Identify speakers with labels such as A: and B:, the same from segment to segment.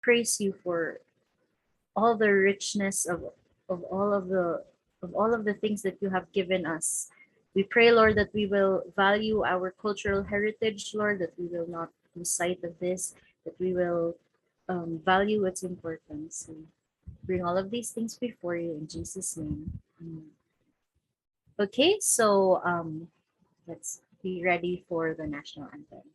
A: praise you for all the richness of all of the of all of the things that you have given us. We pray, Lord, that we will value our cultural heritage, Lord, that we will not lose sight of this, that we will value its importance. And bring all of these things before you in Jesus' name. Amen. Okay, so let's be ready for the national anthem.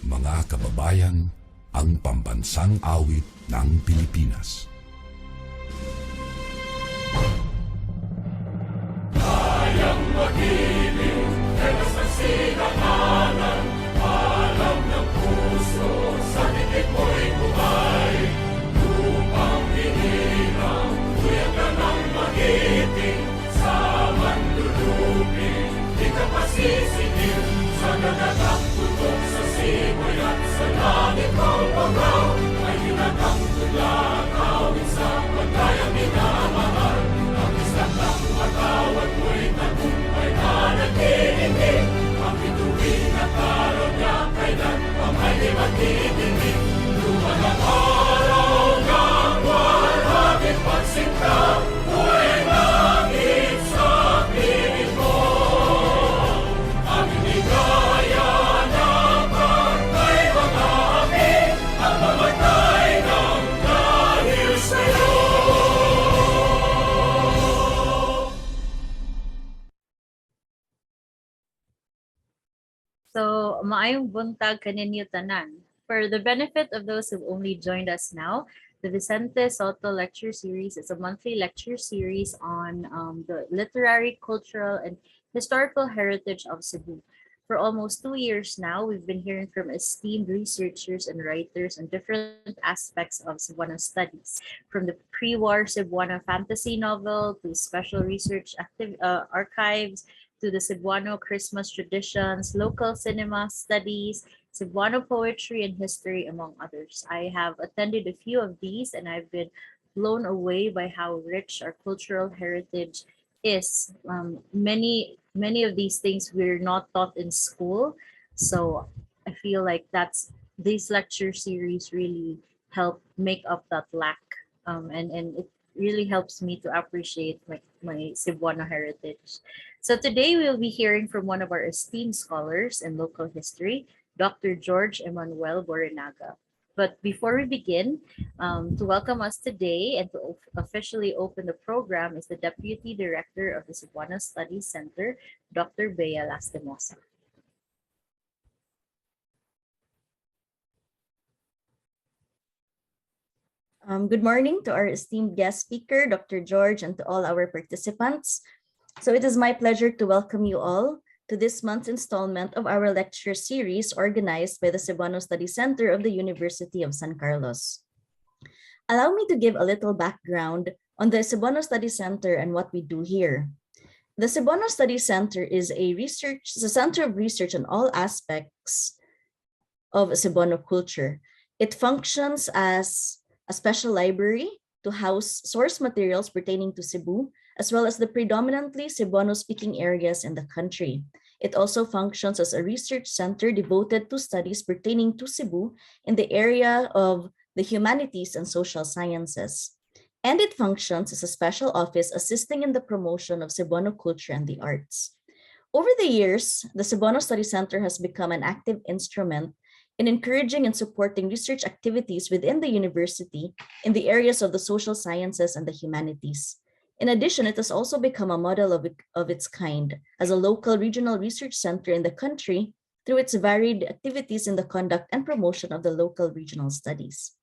B: Mga kababayan, ang pambansang awit ng Pilipinas. Kayang mag-ibig, telas ng sinangalan, alam ng puso, sa titik mo'y buhay. Lupang hinirang, tuyag ka ng mag-ibig, sa manlulupin, di ka pasisingil, sa nagagang tutok sa simoy at sa langit mong bangaw, ay hinatang tula, kawin sa pagkayang minamahal. Ang islang ng matawad mo'y tagumpay na nag-iindig, ang bituin at araw niya kailan pa may di magtitingin. Luman ang araw ng walhagin pagsinta, buhay langit sa piling mo. Aming ligaya na pagkay mga amin, ang mamatay ng dahil sa'yo.
A: So, maayong buntag kaninyo tanan. For the benefit of those who've only joined us now, the Vicente Soto Lecture Series is a monthly lecture series on the literary, cultural, and historical heritage of Cebu. For almost 2 years now, we've been hearing from esteemed researchers and writers on different aspects of Cebuano studies, from the pre-war Cebuano fantasy novel to special research archives, to the Cebuano Christmas traditions, local cinema studies, Cebuano poetry and history, among others. I have attended a few of these and I've been blown away by how rich our cultural heritage is. Many of these things we're not taught in school, so I feel like these lecture series really help make up that lack, and it really helps me to appreciate my Cebuano heritage. So today we'll be hearing from one of our esteemed scholars in local history, Dr. George Emmanuel Borinaga. But before we begin, to welcome us today and to officially open the program is the Deputy Director of the Cebuano Studies Center, Dr. Bea Lastimosa.
C: Good morning to our esteemed guest speaker, Dr. George, and to all our participants. So it is my pleasure to welcome you all to this month's installment of our lecture series organized by the Cebuano Studies Center of the University of San Carlos. Allow me to give a little background on the Cebuano Studies Center and what we do here. The Cebuano Studies Center is a center of research on all aspects of Cebuano culture. It functions as a special library to house source materials pertaining to Cebu, as well as the predominantly Cebuano-speaking areas in the country. It also functions as a research center devoted to studies pertaining to Cebu in the area of the humanities and social sciences. And it functions as a special office assisting in the promotion of Cebuano culture and the arts. Over the years, the Cebuano Studies Center has become an active instrument in encouraging and supporting research activities within the university in the areas of the social sciences and the humanities. In addition, it has also become a model of its kind as a local regional research center in the country through its varied activities in the conduct and promotion of the local regional studies.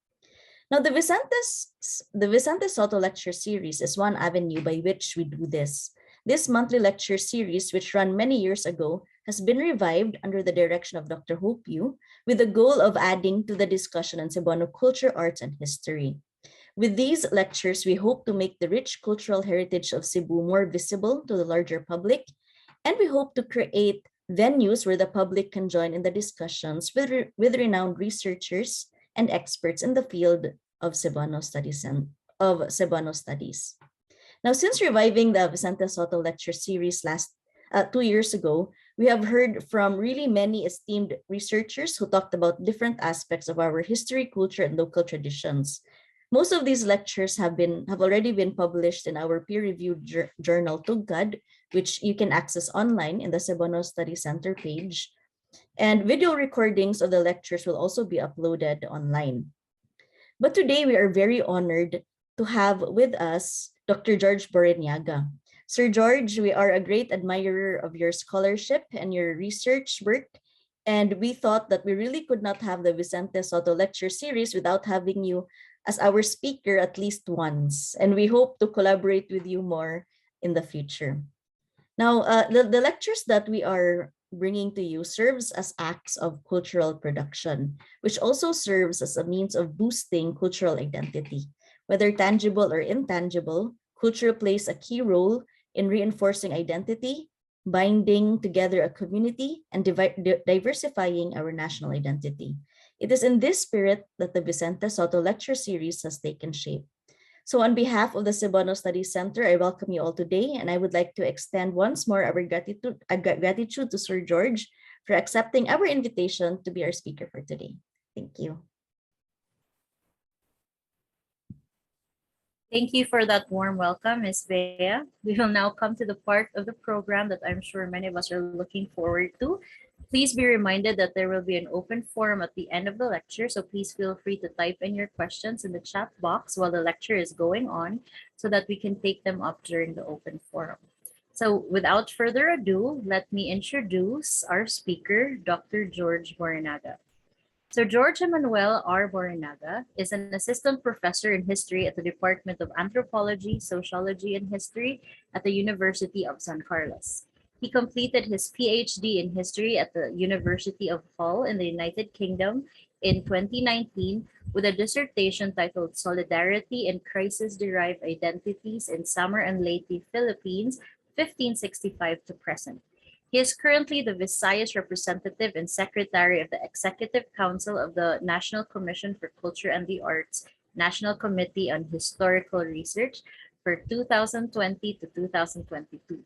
C: Now, the Vicente Soto Lecture Series is one avenue by which we do this. This monthly lecture series, which ran many years ago, has been revived under the direction of Dr. Hope Yu with the goal of adding to the discussion on Cebuano culture, arts, and history. With these lectures, we hope to make the rich cultural heritage of Cebu more visible to the larger public, and we hope to create venues where the public can join in the discussions with renowned researchers and experts in the field of Cebuano studies Now, since reviving the Vicente Soto Lecture Series 2 years ago, We have heard from really many esteemed researchers who talked about different aspects of our history, culture, and local traditions. Most of these lectures have already been published in our peer-reviewed journal Tugkad, which you can access online in the Cebuano Study Center page. And video recordings of the lectures will also be uploaded online. But today we are very honored to have with us Dr. George Boreniaga. Sir George, we are a great admirer of your scholarship and your research work, and we thought that we really could not have the Vicente Soto lecture series without having you as our speaker at least once, and we hope to collaborate with you more in the future. Now, the lectures that we are bringing to you serves as acts of cultural production, which also serves as a means of boosting cultural identity. Whether tangible or intangible, culture plays a key role in reinforcing identity, binding together a community, and diversifying our national identity. It is in this spirit that the Vicente Soto lecture series has taken shape. So on behalf of the Cebuano Studies Center, I welcome you all today, and I would like to extend once more our gratitude to Sir George for accepting our invitation to be our speaker for today. Thank you.
A: Thank you for that warm welcome, Ms. Bea. We will now come to the part of the program that I'm sure many of us are looking forward to. Please be reminded that there will be an open forum at the end of the lecture, so please feel free to type in your questions in the chat box while the lecture is going on so that we can take them up during the open forum. So without further ado, let me introduce our speaker, Dr. George Boreniaga. So George Emmanuel R. Boreniaga is an assistant professor in history at the Department of Anthropology, Sociology, and History at the University of San Carlos. He completed his PhD in history at the University of Hull in the United Kingdom in 2019 with a dissertation titled Solidarity and Crisis-Derived Identities in Samar and Leyte, Philippines, 1565 to present. He is currently the Visayas representative and secretary of the Executive Council of the National Commission for Culture and the Arts, National Committee on Historical Research for 2020 to 2022.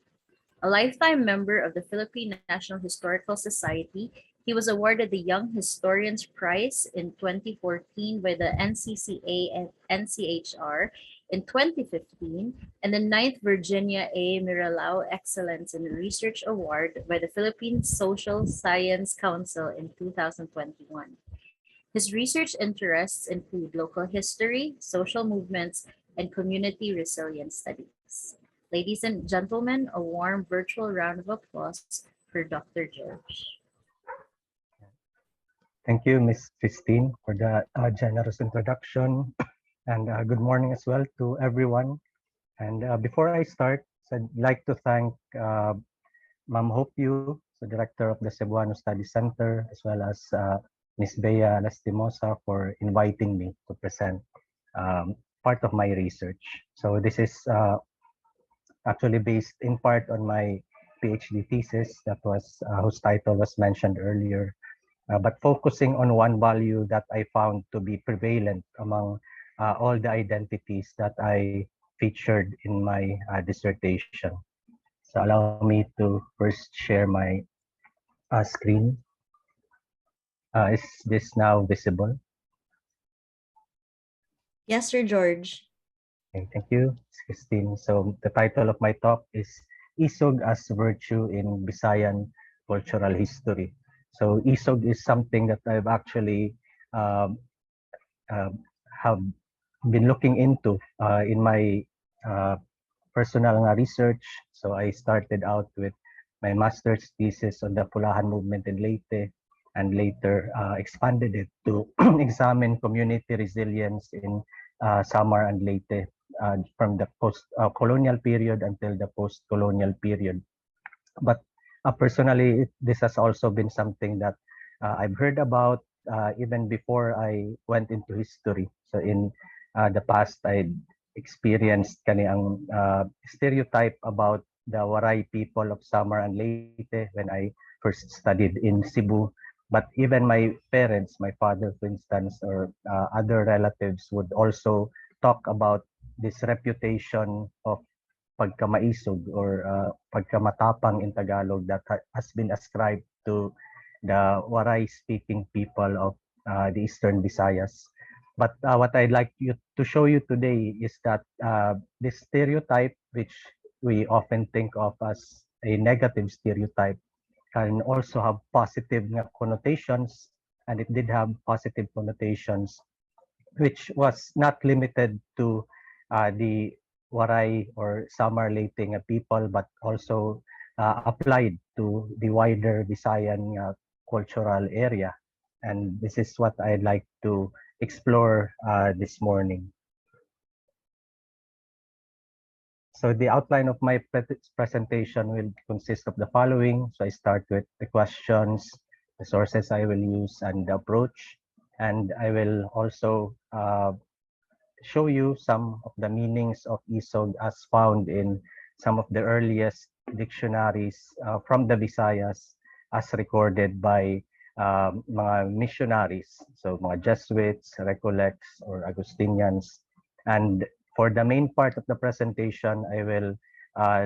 A: A lifetime member of the Philippine National Historical Society, he was awarded the Young Historians Prize in 2014 by the NCCA and NCHR in 2015, and the 9th Virginia A. Mirilao Excellence in Research Award by the Philippine Social Science Council in 2021. His research interests include local history, social movements, and community resilience studies. Ladies and gentlemen, a warm virtual round of applause for Dr. George.
D: Thank you, Ms. Christine, for the generous introduction. And good morning as well to everyone. And before I start, I'd like to thank Ma'am Hope Yu, the director of the Cebuano Study Center, as well as Ms. Bea Lastimosa for inviting me to present part of my research. So this is actually based in part on my PhD thesis that was whose title was mentioned earlier, but focusing on one value that I found to be prevalent among all the identities that I featured in my dissertation. So allow me to first share my screen. Is this now visible?
C: Yes, Sir George.
D: Okay, thank you, Christine. So the title of my talk is Isog as Virtue in Visayan Cultural History. So isog is something that I've actually have been looking into in my personal research. So I started out with my master's thesis on the Pulahan movement in Leyte, and later expanded it to examine community resilience in Samar and Leyte from the post-colonial period until the post-colonial period. But personally, this has also been something that I've heard about even before I went into history. So in the past, I experienced kaniang stereotype about the Waray people of Samar and Leyte when I first studied in Cebu. But even my parents, my father, for instance, or other relatives would also talk about this reputation of pagkamaisog or pagkamatapang in Tagalog that has been ascribed to the Waray-speaking people of the Eastern Visayas. But what I'd like to show you today is that this stereotype, which we often think of as a negative stereotype, can also have positive connotations, and it did have positive connotations, which was not limited to the Waray or Samar Leyte people, but also applied to the wider Visayan cultural area. And this is what I'd like to explore this morning. So the outline of my presentation will consist of the following. So I start with the questions, the sources I will use, and the approach. And I will also show you some of the meanings of isog as found in some of the earliest dictionaries from the Visayas as recorded by mga missionaries. So mga Jesuits, Recollects, or Agustinians. And for the main part of the presentation, I will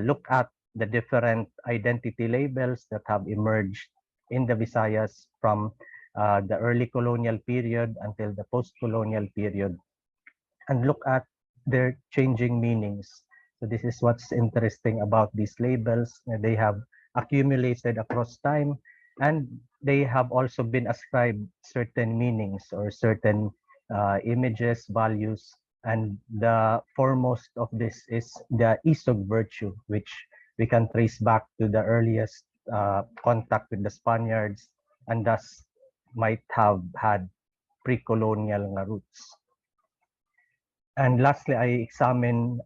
D: look at the different identity labels that have emerged in the Visayas from the early colonial period until the post-colonial period, and look at their changing meanings. So this is what's interesting about these labels. They have accumulated across time, and they have also been ascribed certain meanings or certain images, values, and the foremost of this is the isog virtue, which we can trace back to the earliest contact with the Spaniards, and thus might have had pre-colonial roots. And lastly, I examine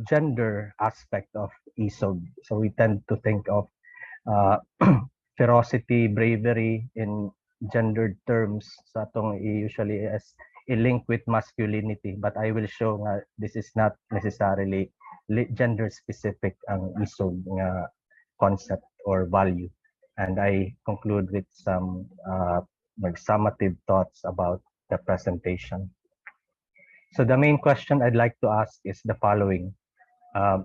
D: gender aspect of isog. So we tend to think of ferocity, bravery in gendered terms. Sa atong usually as a link with masculinity, but I will show nga this is not necessarily gender specific ang isog nga concept or value. And I conclude with some summative thoughts about the presentation. So the main question I'd like to ask is the following, How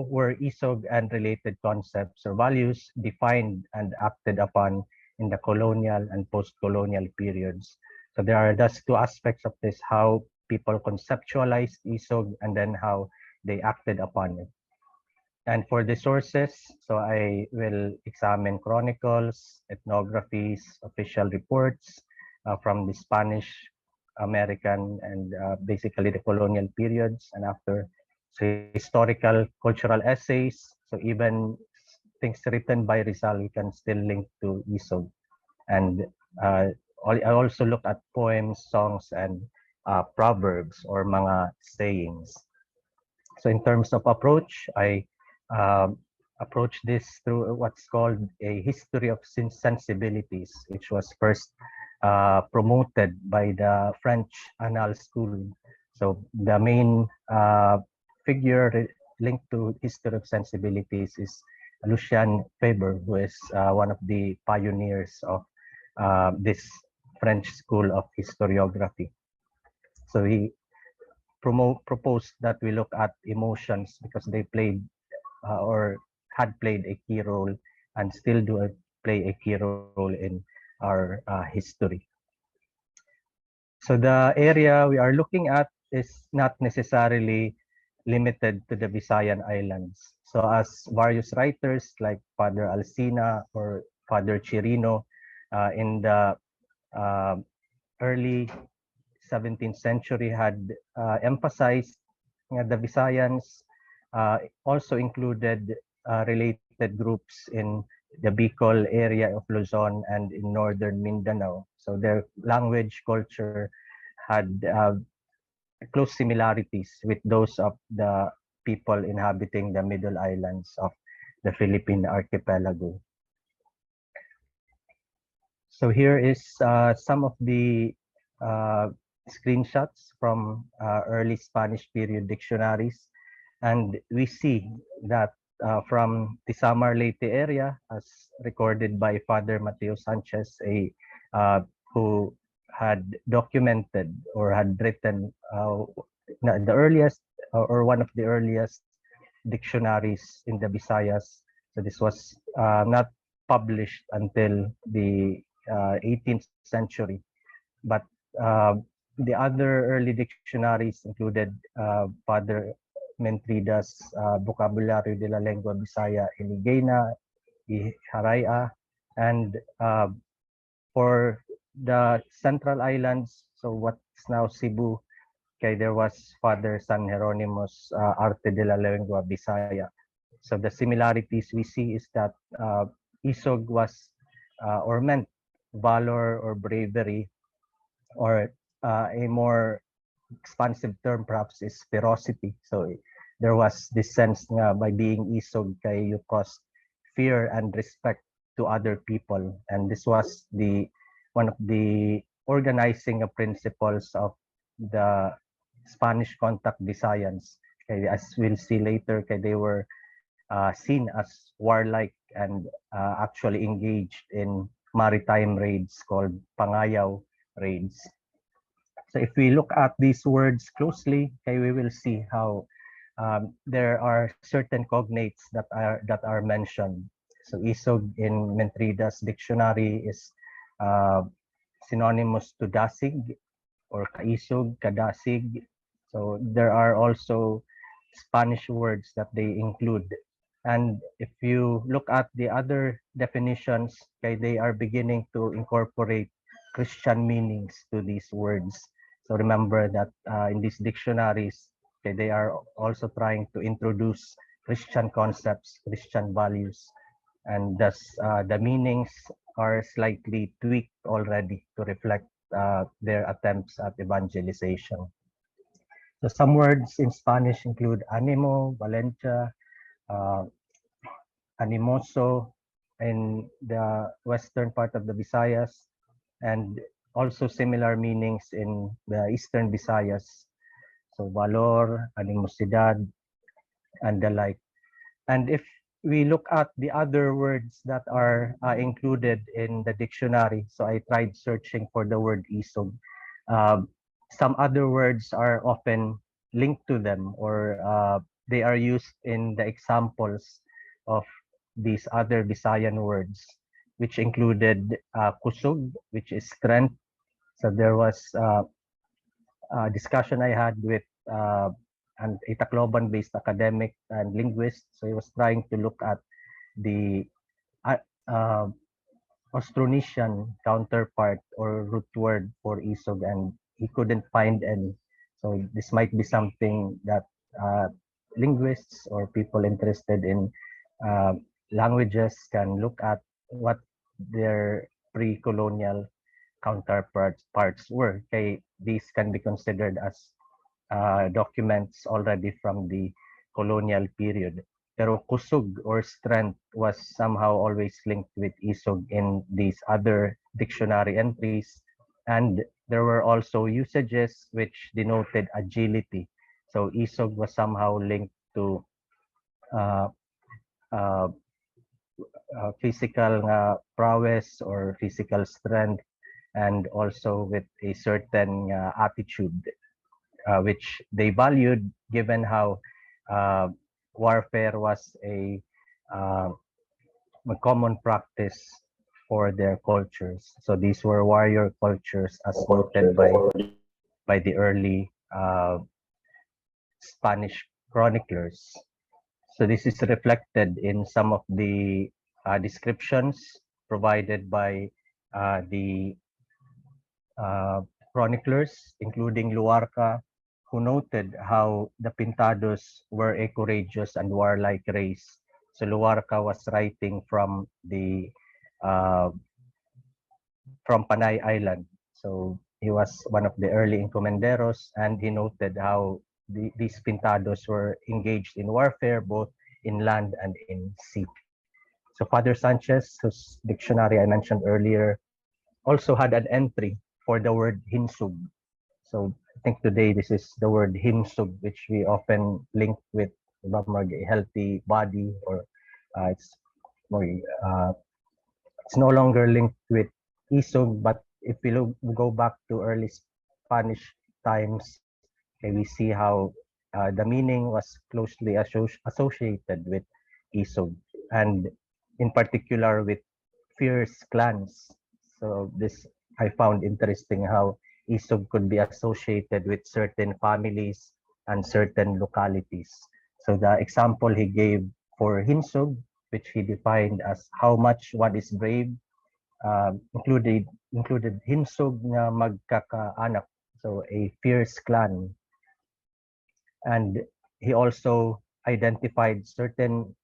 D: were isog and related concepts or values defined and acted upon in the colonial and post-colonial periods? So there are thus two aspects of this: how people conceptualized isog and then how they acted upon it. And for the sources, so I will examine chronicles, ethnographies, official reports from the Spanish, American, and basically the colonial periods, and after, so historical cultural essays. So even things written by Rizal, we can still link to isog. And I also look at poems, songs, and proverbs or mga sayings. So in terms of approach, I approach this through what's called a history of sensibilities, which was first promoted by the French Annales School. So the main figure linked to history of sensibilities is Lucien Faber, who is one of the pioneers of this French school of historiography. So he proposed that we look at emotions because they played or had played a key role and still do play a key role in our history. So the area we are looking at is not necessarily limited to the Visayan Islands. So as various writers like Father Alsina or Father Chirino in the early 17th century had emphasized the Visayans also included related groups in the Bicol area of Luzon and in northern Mindanao. So their language, culture had close similarities with those of the people inhabiting the middle islands of the Philippine archipelago. So here is some of the screenshots from early Spanish period dictionaries. And we see that from the Samar Leyte area, as recorded by Father Mateo Sanchez, who had documented or had written the earliest or one of the earliest dictionaries in the Visayas. So this was not published until the 18th century, but the other early dictionaries included Father Mentrida's Vocabulario de la Lengua Bisaya Iligena, Haraya, and for the Central Islands, so what's now Cebu, okay, there was Father San Jeronimo's Arte de la Lengua Bisaya. So the similarities we see is that isog was or meant valor or bravery, or a more expansive term perhaps is ferocity. So there was this sense nga by being isog kay you caused fear and respect to other people, and this was the one of the organizing principles of the Spanish contact Visayans. Okay, as we'll see later, okay, they were seen as warlike and actually engaged in maritime raids called pangayaw raids. So if we look at these words closely, okay, we will see how there are certain cognates that are mentioned. So isog in Mentrida's dictionary is synonymous to dasig or kaisog, kadasig. So there are also Spanish words that they include. And if you look at the other definitions, okay, they are beginning to incorporate Christian meanings to these words. So remember that in these dictionaries, okay, they are also trying to introduce Christian concepts, Christian values, and thus the meanings are slightly tweaked already to reflect their attempts at evangelization. So some words in Spanish include animo, valentia, uh, animoso in the western part of the Visayas, and also similar meanings in the eastern Visayas. So valor, animosidad, and the like. And if we look at the other words that are included in the dictionary, so I tried searching for the word isog. Some other words are often linked to them, or they are used in the examples of these other Visayan words, which included kusog, which is strength. So there was a discussion I had with an Tacloban-based academic and linguist. So he was trying to look at the uh, Austronesian counterpart or root word for isog, and he couldn't find any. So this might be something that linguists or people interested in languages can look at, what their pre-colonial counterparts were. Okay, these can be considered as documents already from the colonial period. Pero kusog or strength was somehow always linked with isog in these other dictionary entries. And there were also usages which denoted agility. So isog was somehow linked to uh, uh, physical prowess or physical strength, and also with a certain attitude, which they valued given how warfare was a common practice for their cultures. So these were warrior cultures as noted by the early Spanish chroniclers. So this is reflected in some of the descriptions provided by the chroniclers, including Luarca, who noted how the Pintados were a courageous and warlike race. So Luarca was writing from the from Panay Island. So he was one of the early encomenderos, and he noted how these Pintados were engaged in warfare both in land and in sea. So Father Sanchez, whose dictionary I mentioned earlier, also had an entry for the word hinsug. So I think today this is the word himsug, which we often link with a healthy body, or it's more, it's no longer linked with isog. But if we go back to early Spanish times, okay, we see how the meaning was closely associated with Isog, and in particular with fierce clans. So this I found interesting how Isog could be associated with certain families and certain localities. So the example he gave for Hinsog, which he defined as how much one is brave, included Hinsog na magkakaanak, so a fierce clan. And he also identified certain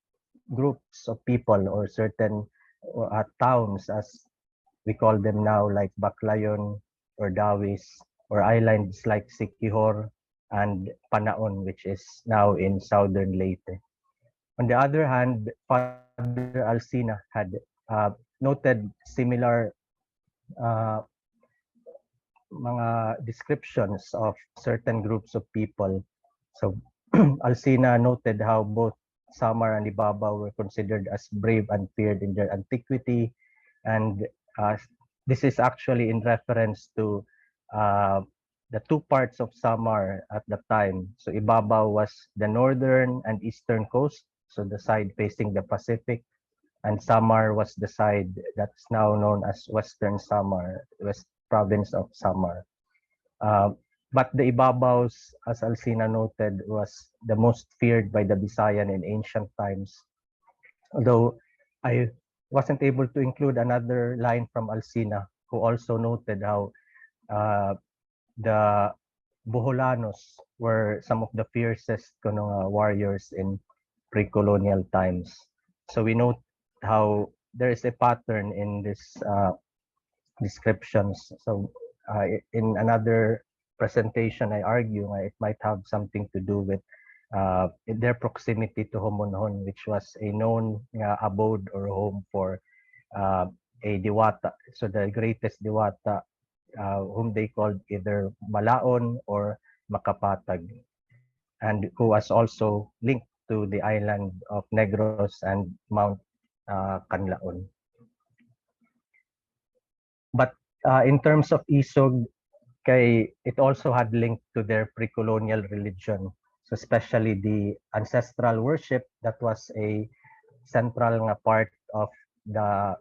D: groups of people or certain towns, as we call them now, like Baclayon or Dawis, or islands like Siquijor and Panaon, which is now in southern Leyte. On the other hand, Father Alsina had noted similar uh, mga descriptions of certain groups of people. So Alsina noted how both Samar and Ibabaw were considered as brave and feared in their antiquity, and this is actually in reference to the two parts of Samar at the time. So Ibabaw was the northern and eastern coast, so the side facing the Pacific, and Samar was the side that's now known as Western Samar, West province of Samar. But the Ibabaws, as Alsina noted, was the most feared by the Bisayan in ancient times. Although I wasn't able to include another line from Alsina, who also noted how the Boholanos were some of the fiercest warriors in pre-colonial times. So we note how there is a pattern in this descriptions. So in another presentation, I argue it might have something to do with their proximity to Homonhon, which was a known abode or home for a Diwata. So the greatest Diwata, whom they called either Malaon or Makapatag, and who was also linked to the island of Negros and Mount Canlaon. But in terms of Isog, it also had link to their pre-colonial religion. So especially the ancestral worship that was a central part of the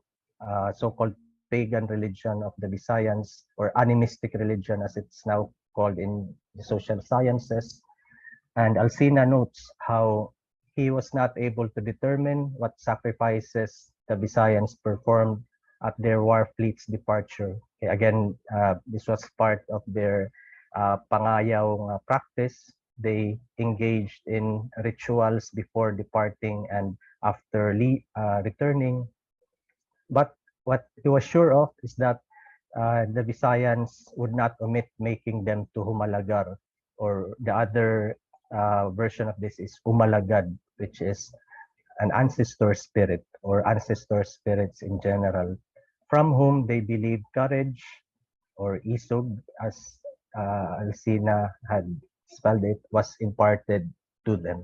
D: so-called pagan religion of the Visayans, or animistic religion as it's now called in the social sciences. And Alsina notes how he was not able to determine what sacrifices the Visayans performed at their war fleet's departure. Okay, again, this was part of their pangayaw practice. They engaged in rituals before departing and after returning. But what he was sure of is that the Visayans would not omit making them to humalagar, or the other version of this is umalagad, which is an ancestor spirit or ancestor spirits in general, from whom they believed courage, or isog, as Alsina had spelled it, was imparted to them.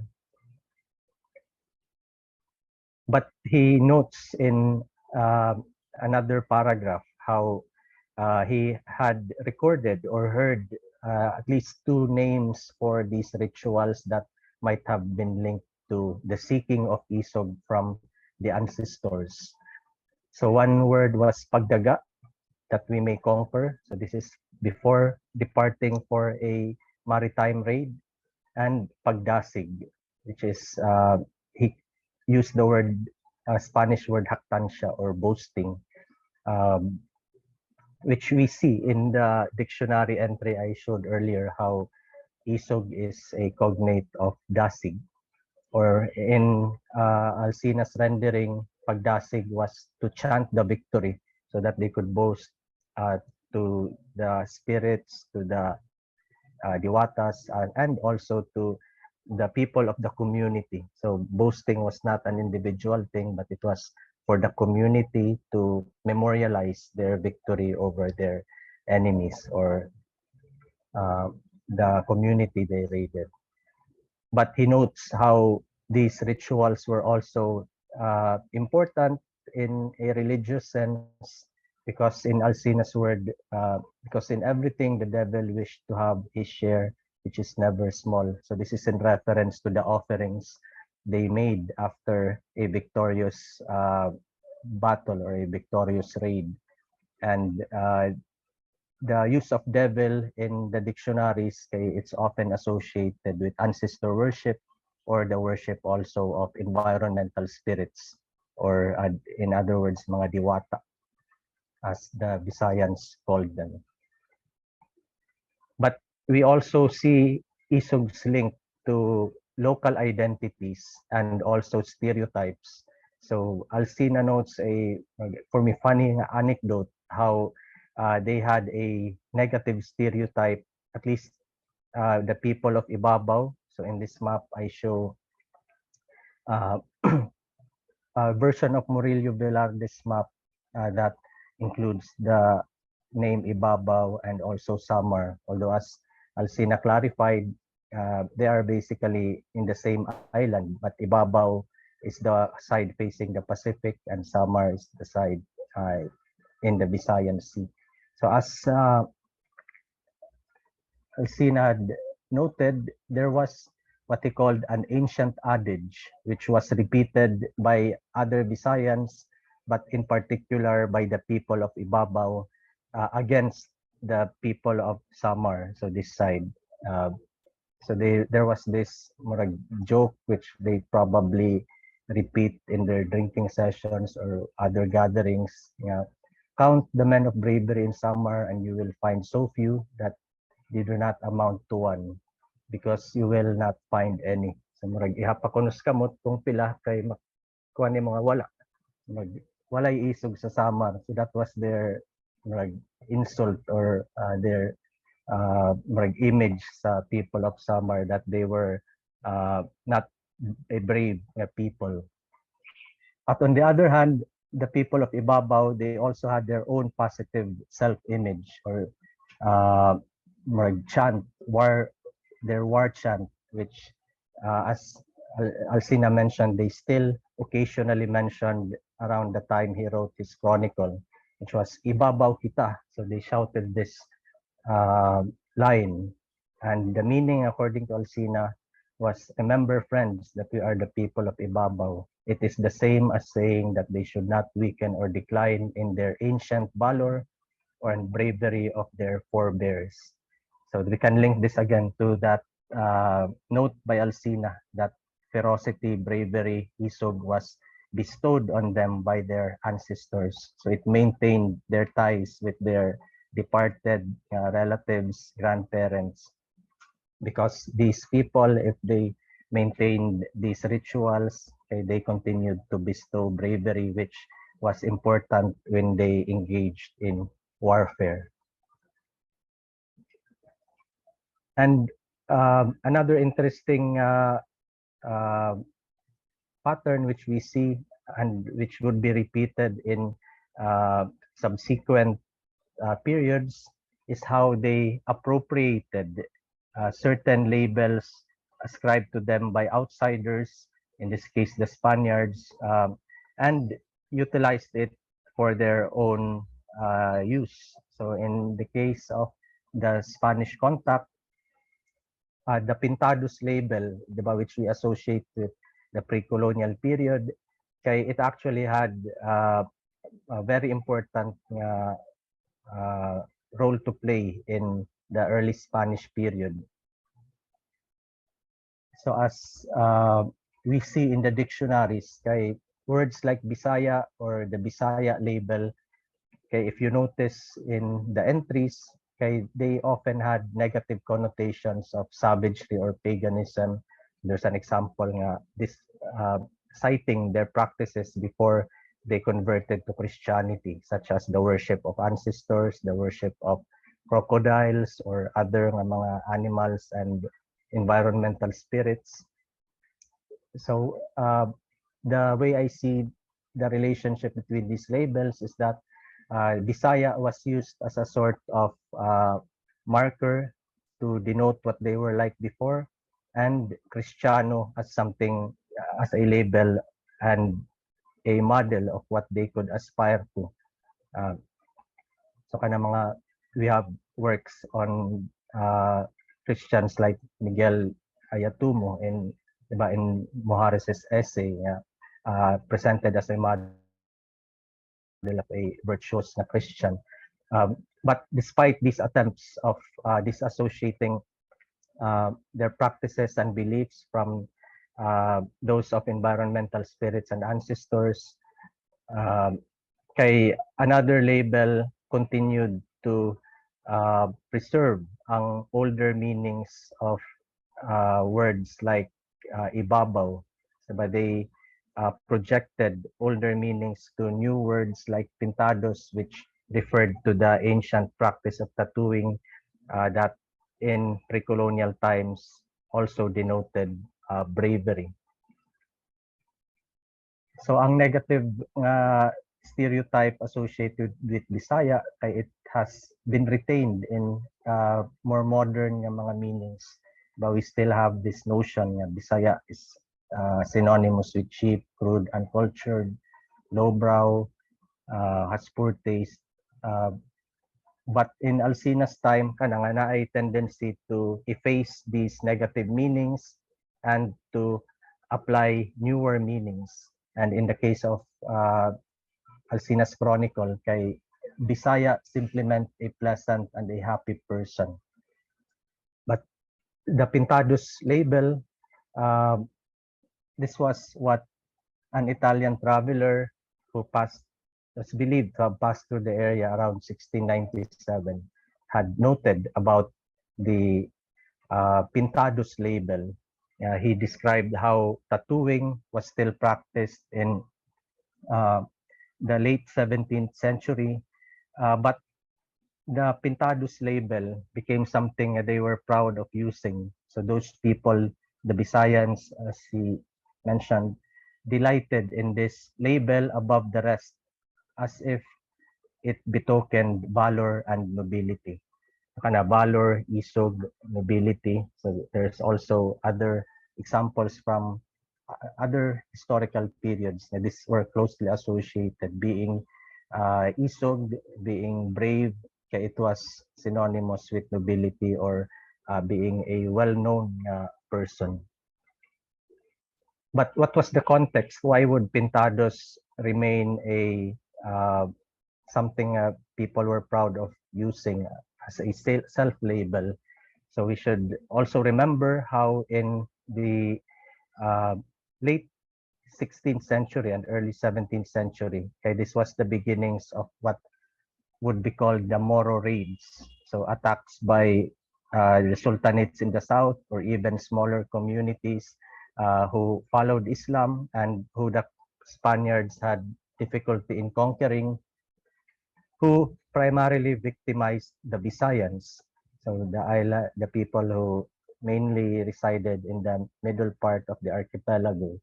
D: But he notes in another paragraph how he had recorded or heard at least two names for these rituals that might have been linked to the seeking of isog from the ancestors. So one word was pagdaga, that we may conquer. So this is before departing for a maritime raid. And pagdasig, which is he used the word Spanish word jactancia, or boasting, which we see in the dictionary entry I showed earlier, how isog is a cognate of dasig, or in Alsina's rendering, pagdasig was to chant the victory so that they could boast to the spirits, to the diwatas, and also to the people of the community. So boasting was not an individual thing, but it was for the community to memorialize their victory over their enemies, or the community they raided. But he notes how these rituals were also important in a religious sense, because in Alsina's word, because in everything the devil wished to have his share, which is never small. So this is in reference to the offerings they made after a victorious battle or a victorious raid. And the use of devil in the dictionaries, it's often associated with ancestor worship or the worship also of environmental spirits, or in other words, mga diwata, as the Visayans called them. But we also see Isog's link to local identities and also stereotypes. So Alcina notes a, for me, funny anecdote how they had a negative stereotype, at least the people of Ibabaw. So in this map, I show a version of Murillo Velarde's map that includes the name Ibabaw and also Samar. Although as Alcina clarified, they are basically in the same island, but Ibabaw is the side facing the Pacific and Samar is the side in the Visayan Sea. So as Alcina had noted, there was what he called an ancient adage, which was repeated by other Visayans, but in particular by the people of Ibabaw against the people of Samar, so this side. So there was this joke which they probably repeat in their drinking sessions or other gatherings. Count the men of bravery in Samar and you will find so few that they do not amount to one, because you will not find any. So murag ihapakunos kamot kung pila kay kuan ni mga wala. Walay isog sa Samar. So that was their insult or their image sa people of Samar, that they were not a brave people. But on the other hand, the people of Ibabaw, they also had their own positive self-image or chant, their war chant, which as Alcina mentioned, they still occasionally mentioned around the time he wrote his chronicle, which was Ibabaw kita. So they shouted this line, and the meaning, according to Alcina, was, remember friends that we are the people of Ibabaw. It is the same as saying that they should not weaken or decline in their ancient valor or in bravery of their forebears. So we can link this again to that note by Alcina that ferocity, bravery, isog was bestowed on them by their ancestors. So it maintained their ties with their departed relatives, grandparents, because these people, if they maintained these rituals, they continued to bestow bravery, which was important when they engaged in warfare. And another interesting pattern which we see and which would be repeated in subsequent periods is how they appropriated certain labels ascribed to them by outsiders, in this case the Spaniards, and utilized it for their own use. So in the case of the Spanish contact, the Pintados label, which we associate with the pre-colonial period, it actually had a very important role to play in the early Spanish period. So as we see in the dictionaries, words like Bisaya or the Bisaya label, if you notice in the entries, they often had negative connotations of savagery or paganism. There's an example this citing their practices before they converted to Christianity, such as the worship of ancestors, the worship of crocodiles or other mga animals and environmental spirits. So the way I see the relationship between these labels is that Bisaya was used as a sort of marker to denote what they were like before, and Cristiano as something, as a label and a model of what they could aspire to. So we have works on Christians like Miguel Ayatumo in Mojares's essay, presented as a model of a virtuous na Christian. But despite these attempts of disassociating their practices and beliefs from those of environmental spirits and ancestors, kay another label continued to preserve ang older meanings of words like ibabaw. Diba? They projected older meanings to new words like pintados, which referred to the ancient practice of tattooing that in pre-colonial times also denoted bravery. So ang negative stereotype associated with Bisaya kay it has been retained in more modern nga mga meanings, but we still have this notion nga Bisaya is synonymous with cheap, crude, uncultured, lowbrow, has poor taste. But in Alcina's time, kana nga na ay tendency to efface these negative meanings and to apply newer meanings. And in the case of Alcina's Chronicle, kay Bisaya simply meant a pleasant and a happy person. But the Pintados label, this was what an Italian traveler who was believed to have passed through the area around 1697 had noted about the Pintados label. He described how tattooing was still practiced in the late 17th century, but the Pintados label became something they were proud of using. So those people, the Bisayans, as he mentioned, delighted in this label above the rest, as if it betokened valor and nobility. Kana valor, isog, nobility. So there's also other examples from other historical periods that these were closely associated, being isog, being brave, kaya it was synonymous with nobility or being a well-known person. But what was the context? Why would Pintados remain a something people were proud of using as a self-label? So we should also remember how in the late 16th century and early 17th century, okay, this was the beginnings of what would be called the Moro raids. So attacks by the sultanates in the south or even smaller communities who followed Islam and who the Spaniards had difficulty in conquering, who primarily victimized the Visayans. So the people who mainly resided in the middle part of the archipelago.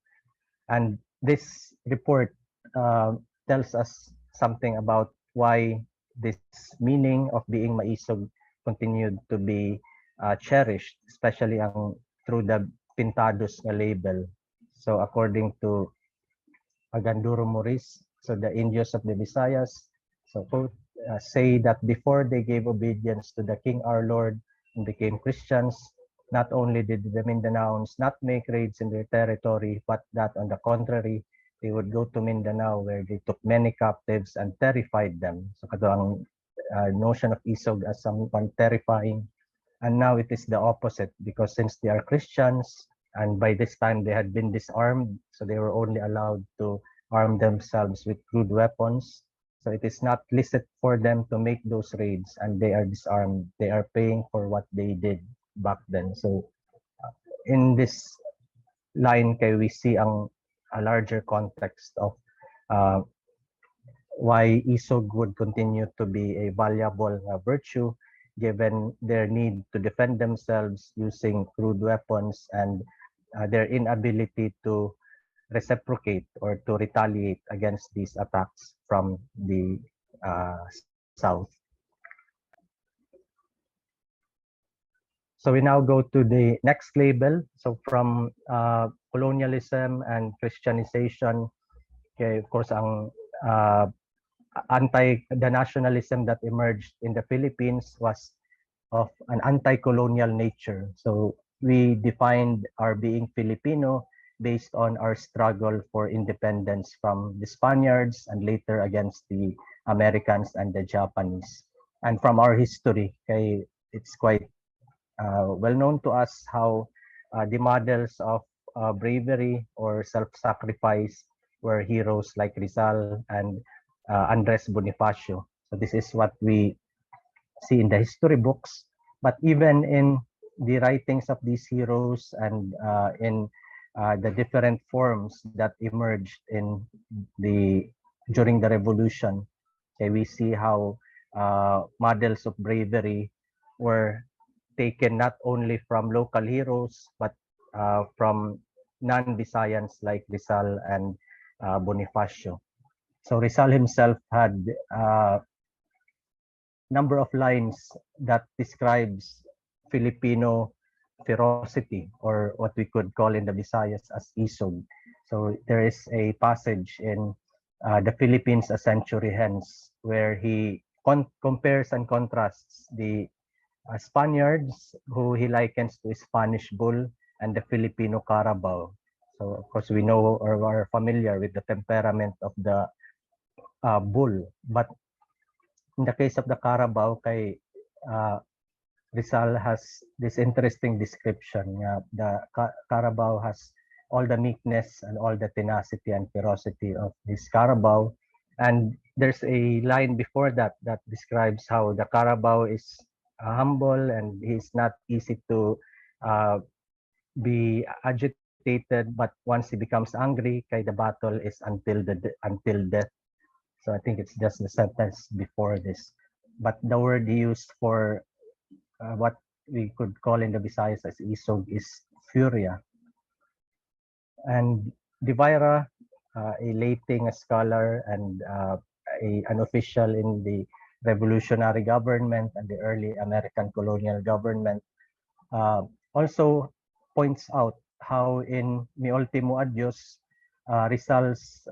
D: And this report tells us something about why this meaning of being maisog continued to be cherished, especially through the Pintados na label. So according to Aganduro Moris, so the Indios of the Visayas, so say that before they gave obedience to the King our Lord and became Christians, not only did the Mindanaons not make raids in their territory, but that on the contrary, they would go to Mindanao where they took many captives and terrified them. So kato ang notion of isog as someone terrifying. And now it is the opposite, because since they are Christians and by this time they had been disarmed, so they were only allowed to arm themselves with crude weapons. So it is not licit for them to make those raids, and they are disarmed. They are paying for what they did back then. So in this line, we see a larger context of why isog would continue to be a valuable virtue, given their need to defend themselves using crude weapons and their inability to reciprocate or to retaliate against these attacks from the south. So we now go to the next label. So from colonialism and Christianization, okay, of course, the nationalism that emerged in the Philippines was of an anti-colonial nature. So we defined our being Filipino based on our struggle for independence from the Spaniards and later against the Americans and the Japanese. And from our history, kay, it's quite well known to us how the models of bravery or self-sacrifice were heroes like Rizal and Andres Bonifacio. So this is what we see in the history books, but even in the writings of these heroes and in the different forms that emerged in the during the revolution, okay, we see how models of bravery were taken not only from local heroes but from non-Visayans like Rizal and Bonifacio. So Rizal himself had number of lines that describes Filipino ferocity, or what we could call in the Visayas as isog. So there is a passage in the Philippines a century hence where he compares and contrasts the Spaniards, who he likens to a Spanish bull, and the Filipino Carabao. So of course we know or are familiar with the temperament of the bull, but in the case of the Carabao, kay Rizal has this interesting description. The Carabao has all the meekness and all the tenacity and ferocity of this Carabao. And there's a line before that that describes how the Carabao is humble and he's not easy to be agitated, but once he becomes angry, kay the battle is until death. So I think it's just the sentence before this. But the word used for what we could call in the Visayas as isog is furia. And Divira, a Leiting scholar and an official in the revolutionary government and the early American colonial government, also points out how in Mi Ultimo Adios, Rizal's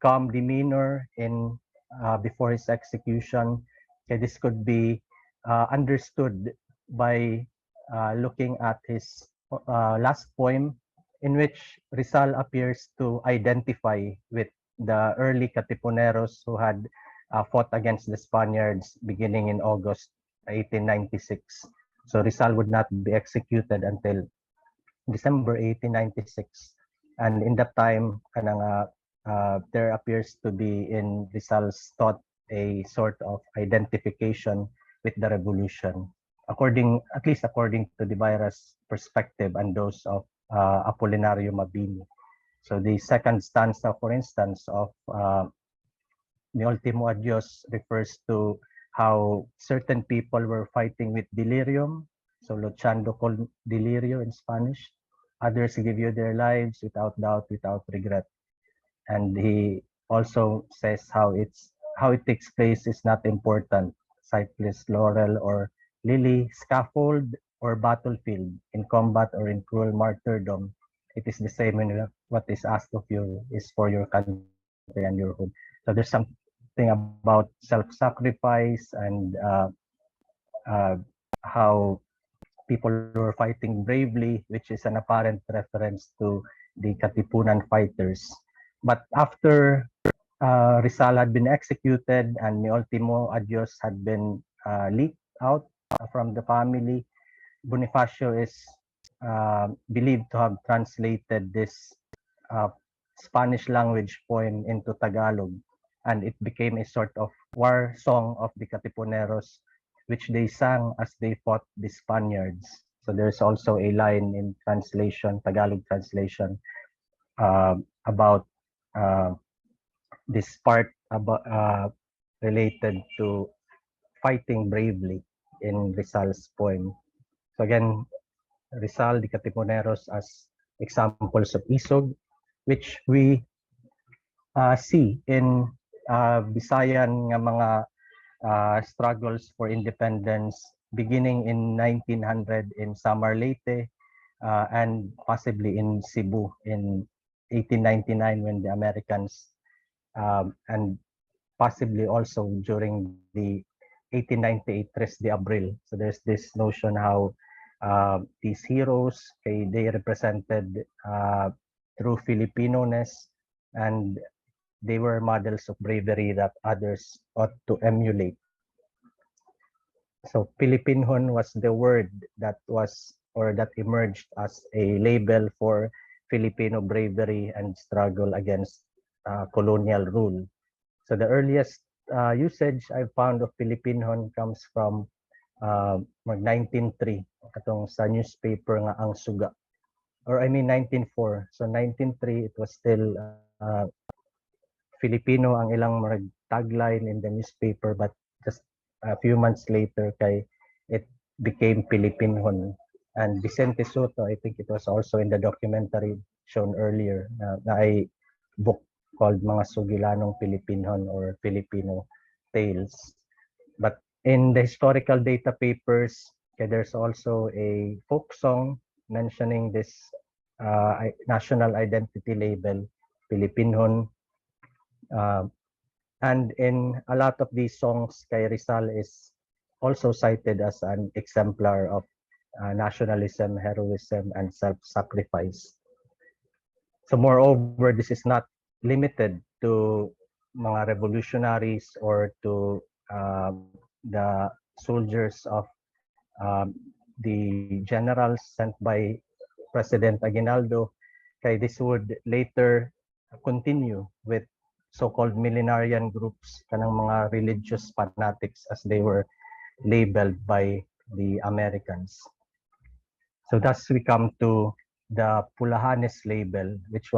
D: calm demeanor in before his execution. Okay, this could be understood by looking at his last poem, in which Rizal appears to identify with the early Katipuneros who had fought against the Spaniards beginning in August 1896. So Rizal would not be executed until December 1896. And in that time, there appears to be in Rizal's thought a sort of identification with the revolution, at least according to Divira's perspective and those of Apolinario Mabini. So the second stanza, for instance, of Mi Ultimo Adios refers to how certain people were fighting with delirium, so luchando con delirio in Spanish. Others give you their lives without doubt, without regret. And he also says how it takes place is not important. Cypress, laurel, or lily, scaffold, or battlefield, in combat or in cruel martyrdom, it is the same when what is asked of you is for your country and your home. So there's something about self-sacrifice and how people were fighting bravely, which is an apparent reference to the Katipunan fighters. But after Rizal had been executed and Mi Ultimo Adios had been leaked out from the family, Bonifacio is believed to have translated this Spanish language poem into Tagalog, and it became a sort of war song of the Katipuneros, which they sang as they fought the Spaniards. So there's also a line in translation, Tagalog translation, about this part about related to fighting bravely in Rizal's poem. So again, Rizal, the Katipuneros as examples of isog, which we see in Visayan nga mga struggles for independence beginning in 1900 in Samar Leyte and possibly in Cebu in 1899 when the Americans and possibly also during the 1898 Tres de Abril. So there's this notion how these heroes, they represented true Filipino-ness, and they were models of bravery that others ought to emulate. So Pilipinhon was the word that emerged as a label for Filipino bravery and struggle against colonial rule. So the earliest usage I found of Pilipinhon comes from 1903, katong sa newspaper nga Ang Suga. Or I mean 1904. So 1903, it was still Filipino ang ilang tagline in the newspaper, but just a few months later, it became Pilipinhon. And Vicente Soto, I think it was also in the documentary shown earlier, na ay book called Mga Sugilanong Pilipinhon or Filipino Tales. But in the historical data papers, there's also a folk song mentioning this national identity label, Pilipinhon. And in a lot of these songs, Rizal is also cited as an exemplar of nationalism, heroism, and self-sacrifice. So moreover, this is not limited to mga revolutionaries or to the soldiers of the generals sent by President Aguinaldo. This would later continue with so-called millenarian groups, kanang mga religious fanatics as they were labeled by the Americans. So thus we come to the Pulahanes label, which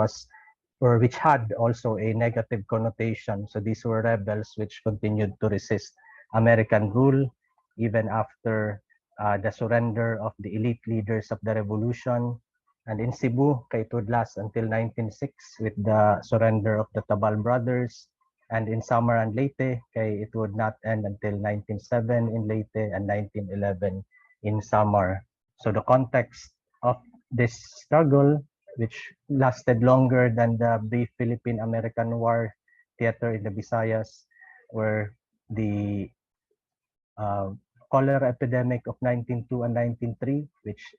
D: had also a negative connotation. So these were rebels which continued to resist American rule even after the surrender of the elite leaders of the revolution. And in Cebu, it would last until 1906 with the surrender of the Tabal brothers. And in Samar and Leyte, it would not end until 1907 in Leyte and 1911 in Samar. So the context of this struggle, which lasted longer than the brief Philippine-American War theater in the Visayas, where the cholera epidemic of 1902 and 1903, which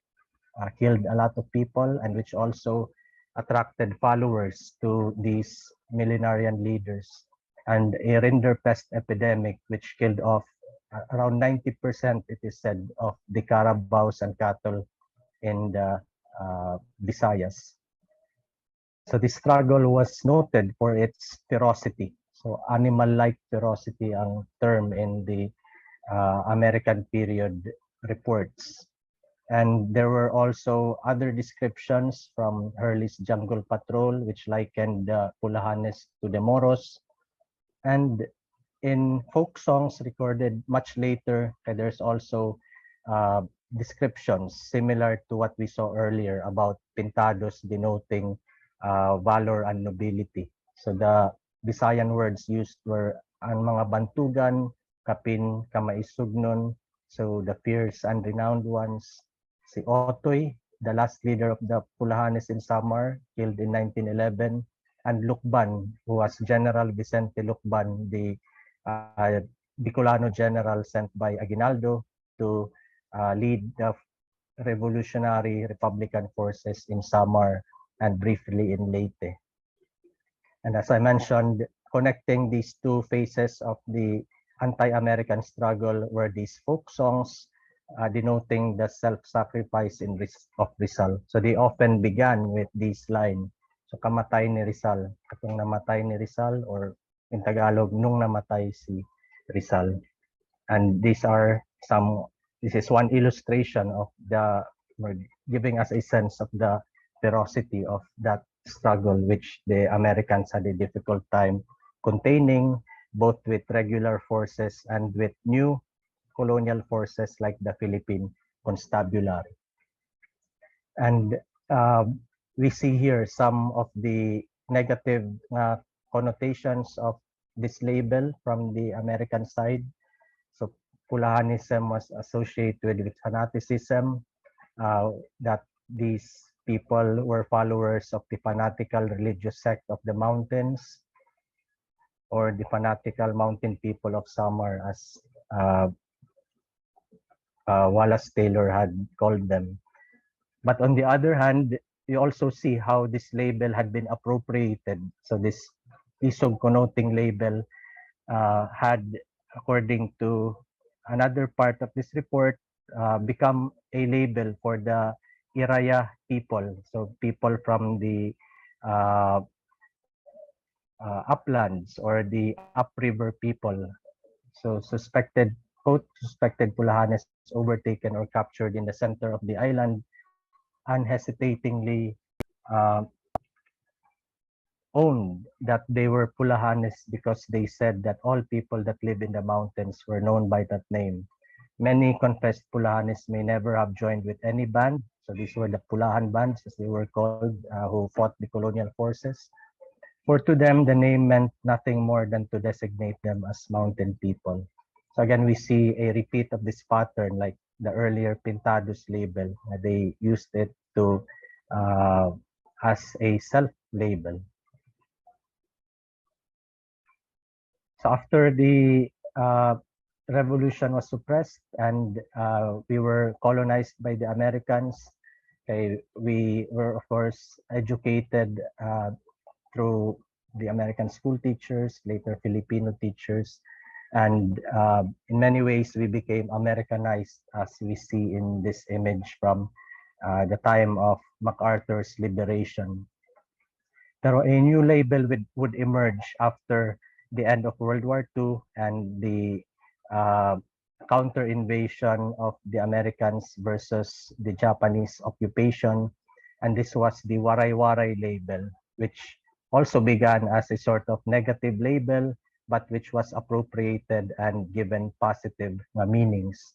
D: killed a lot of people and which also attracted followers to these millenarian leaders, and a rinderpest epidemic which killed off around 90%, it is said, of the carabaos and cattle in the Visayas. So the struggle was noted for its ferocity. So animal-like ferocity ang term in the American period reports. And there were also other descriptions from Hurley's Jungle Patrol, which likened the Pulahanes to the Moros. And in folk songs recorded much later, there's also descriptions similar to what we saw earlier about pintados denoting valor and nobility. So the Visayan words used were ang mga bantugan, kapin, kamaisugnon, so the fierce and renowned ones. Si Otoy, the last leader of the Pulahanes in Samar, killed in 1911, and Lukban, who was General Vicente Lukban, the Bicolano general sent by Aguinaldo to lead the revolutionary Republican forces in Samar and briefly in Leyte. And as I mentioned, connecting these two phases of the anti-American struggle were these folk songs, denoting the self-sacrifice of Rizal. So they often began with this line. So kamatay ni Rizal, katong namatay ni Rizal, or in Tagalog, nung namatay si Rizal. And this is one illustration of giving us a sense of the ferocity of that struggle, which the Americans had a difficult time containing, both with regular forces and with new colonial forces like the Philippine Constabulary. And we see here some of the negative connotations of this label from the American side. So Pulahanism was associated with fanaticism, that these people were followers of the fanatical religious sect of the mountains, or the fanatical mountain people of Samar, as uh, Wallace Taylor had called them. But on the other hand, you also see how this label had been appropriated. So this isog connoting label had, according to another part of this report, become a label for the Iraya people. So people from the uh, uplands or the upriver people. So suspected Pulahanes overtaken or captured in the center of the island unhesitatingly uh, owned that they were Pulahanes because they said that all people that live in the mountains were known by that name. Many confessed Pulahanes may never have joined with any band. So these were the Pulahan bands, as they were called, who fought the colonial forces. For to them, the name meant nothing more than to designate them as mountain people. So again, we see a repeat of this pattern, like the earlier Pintados label. They used it to as a self-label. So after the revolution was suppressed and we were colonized by the Americans, okay, we were of course educated through the American school teachers, later Filipino teachers, and in many ways we became Americanized, as we see in this image from the time of MacArthur's liberation. Pero a new label would emerge after the end of World War II and the counter invasion of the Americans versus the Japanese occupation. And this was the Waray-Waray label, which also began as a sort of negative label, but which was appropriated and given positive meanings.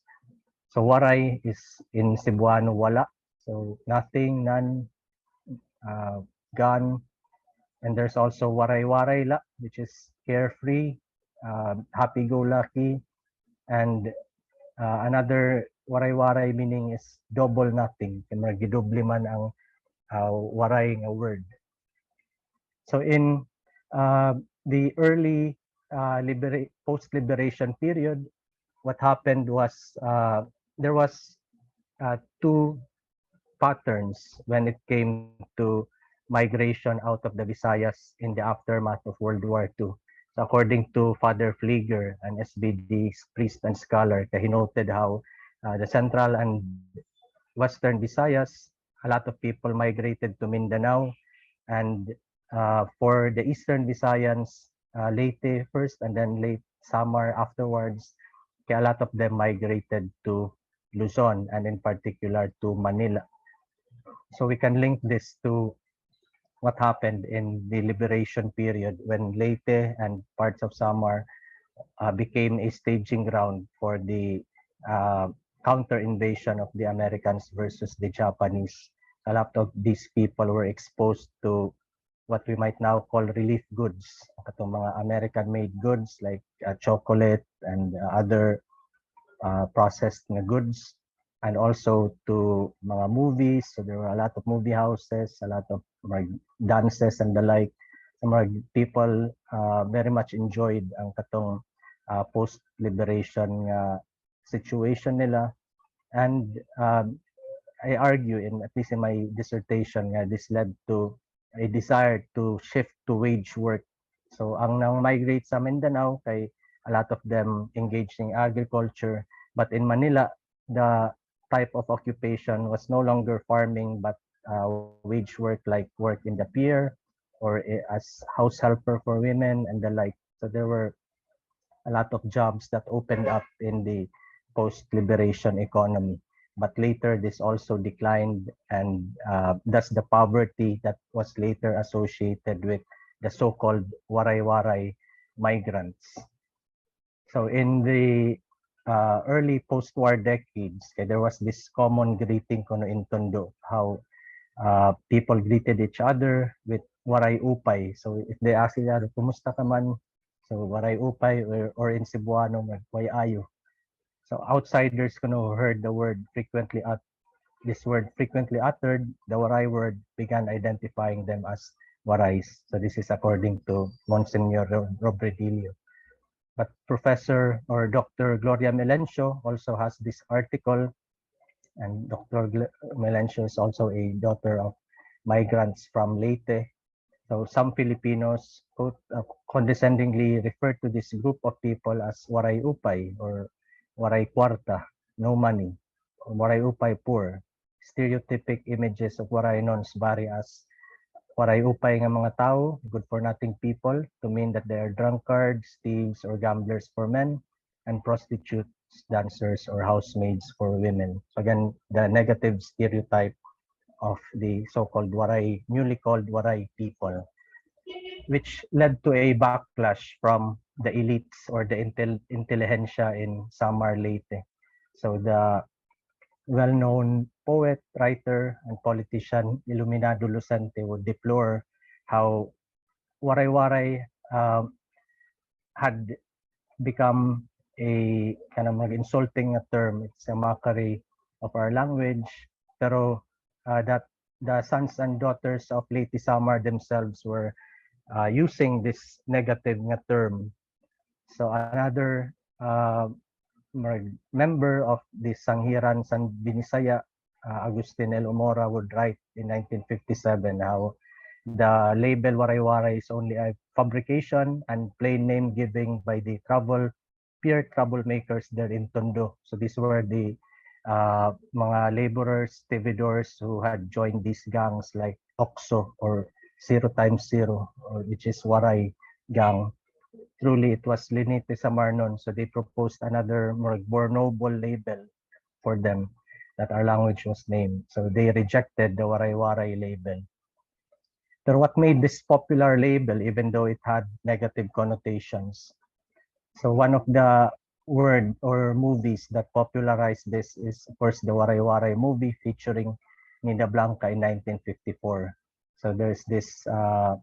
D: So Waray is in Cebuano wala, so nothing, none, gone. And there's also Waray-Waray la, which is carefree, happy-go-lucky, and another Waray-Waray meaning is double nothing. Kaya gidoble man ang waray nga word. So in the early post-liberation period, what happened was there was two patterns when it came to migration out of the Visayas in the aftermath of World War II. So according to Father Flieger, an SBD priest and scholar, he noted how the central and western Visayas, a lot of people migrated to Mindanao, and for the eastern Visayans, Leyte first and then late Samar afterwards, a lot of them migrated to Luzon and in particular to Manila. So we can link this to what happened in the liberation period when Leyte and parts of Samar became a staging ground for the counter invasion of the Americans versus the Japanese. A lot of these people were exposed to what we might now call relief goods, katong mga American-made goods like chocolate and other processed goods, and also to mga movies. So there were a lot of movie houses, a lot of dances and the like. Some people very much enjoyed ang katong post-liberation situation nila. And I argue, at least in my dissertation, this led to a desire to shift to wage work. So ang nang-migrate sa Mindanao, kay a lot of them engaged in agriculture. But in Manila, the type of occupation was no longer farming, but wage work, like work in the pier or as house helper for women and the like. So there were a lot of jobs that opened up in the post-liberation economy. But later, this also declined, and thus the poverty that was later associated with the so-called Waray-Waray migrants. So in the early post-war decades, there was this common greeting kono in Tondo, how people greeted each other with Waray Upay. So if they ask each other, kumusta ka man? So Waray Upay, or in Cebuano, Way Ayo. So outsiders who heard the word frequently frequently uttered, the Waray word, began identifying them as Warays. So this is according to Monsignor Robredillo. But Professor or Dr. Gloria Melencio also has this article, and Melencio is also a daughter of migrants from Leyte. So some Filipinos condescendingly refer to this group of people as waray upay or waray kwarta, no money, or waray upay poor. Stereotypic images of waray nons vary as waray upay nga mga tao, good for nothing people, to mean that they are drunkards, thieves, or gamblers for men, and prostitutes, dancers, or housemaids for women. So again, the negative stereotype of the so-called waray, newly called waray people, which led to a backlash from the elites or the intelligentsia in Samar Leyte. So the well-known poet, writer, and politician Iluminado Lucente would deplore how waray-waray had become a kind of insulting term. It's a mockery of our language. Pero that the sons and daughters of Leyte Samar themselves were using this negative nga term. So another member of the Sanghiran San Binisaya, Agustin L. Umora, would write in 1957 how the label waray-waray is only a fabrication and plain name giving by the peer troublemakers there in Tondo. So these were the mga laborers, stevedores who had joined these gangs like OXO or 0x0, which is Waray gang. Truly, it was Linite Samarnon, so they proposed another more noble label for them that our language was named. So they rejected the Waray-Waray label. But what made this popular label, even though it had negative connotations? So one of the word or movies that popularized this is, of course, the Waray-Waray movie featuring Nina Blanca in 1954. So there's this, the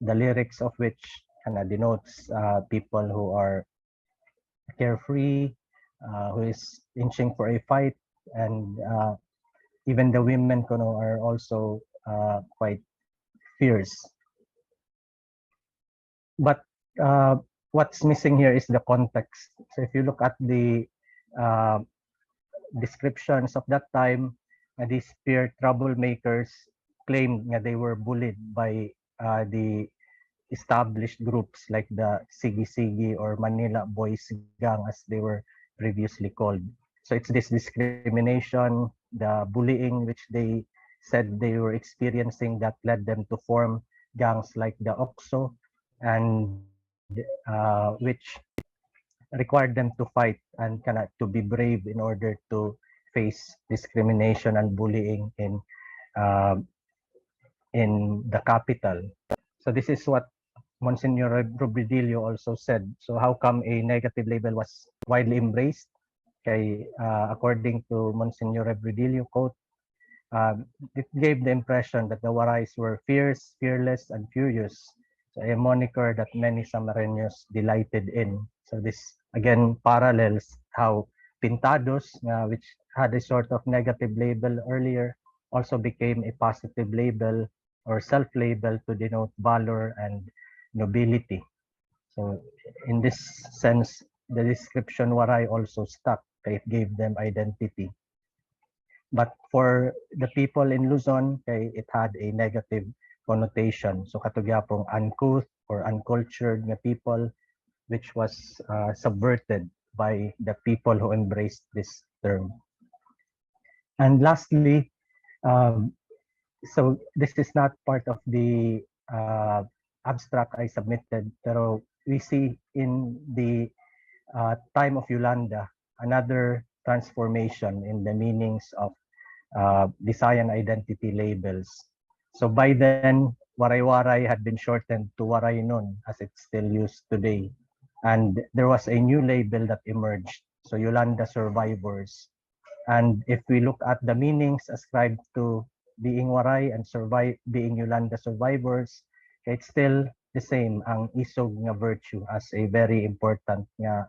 D: lyrics of which kind of denotes people who are carefree, who is inching for a fight, and even the women are also quite fierce. But what's missing here is the context. So if you look at the descriptions of that time, these peer troublemakers claimed that they were bullied by the established groups like the Sigi Sigi or Manila Boys Gang, as they were previously called. So it's this discrimination, the bullying which they said they were experiencing that led them to form gangs like the OXO, and which required them to fight and to be brave in order to face discrimination and bullying in the capital. So this is what Monsignor Robridillo also said. So how come a negative label was widely embraced? Okay, according to Monsignor Robridillo, quote, it gave the impression that the Warays were fierce, fearless, and furious. So a moniker that many Samareños delighted in. So this again parallels how Pintados, which had a sort of negative label earlier, also became a positive label or self-label to denote valor and nobility. So in this sense, the description Waray also stuck. It gave them identity. But for the people in Luzon, it had a negative connotation. So katugyapong uncouth or uncultured na people, which was subverted by the people who embraced this term. And lastly, so this is not part of the abstract I submitted, pero we see in the time of Yolanda another transformation in the meanings of Visayan identity labels. So by then, Waray-Waray had been shortened to Waray Nun, as it's still used today. And there was a new label that emerged, so Yolanda Survivors. And if we look at the meanings ascribed to being Waray and being Yolanda Survivors, it's still the same, ang isog nga virtue as a very important nga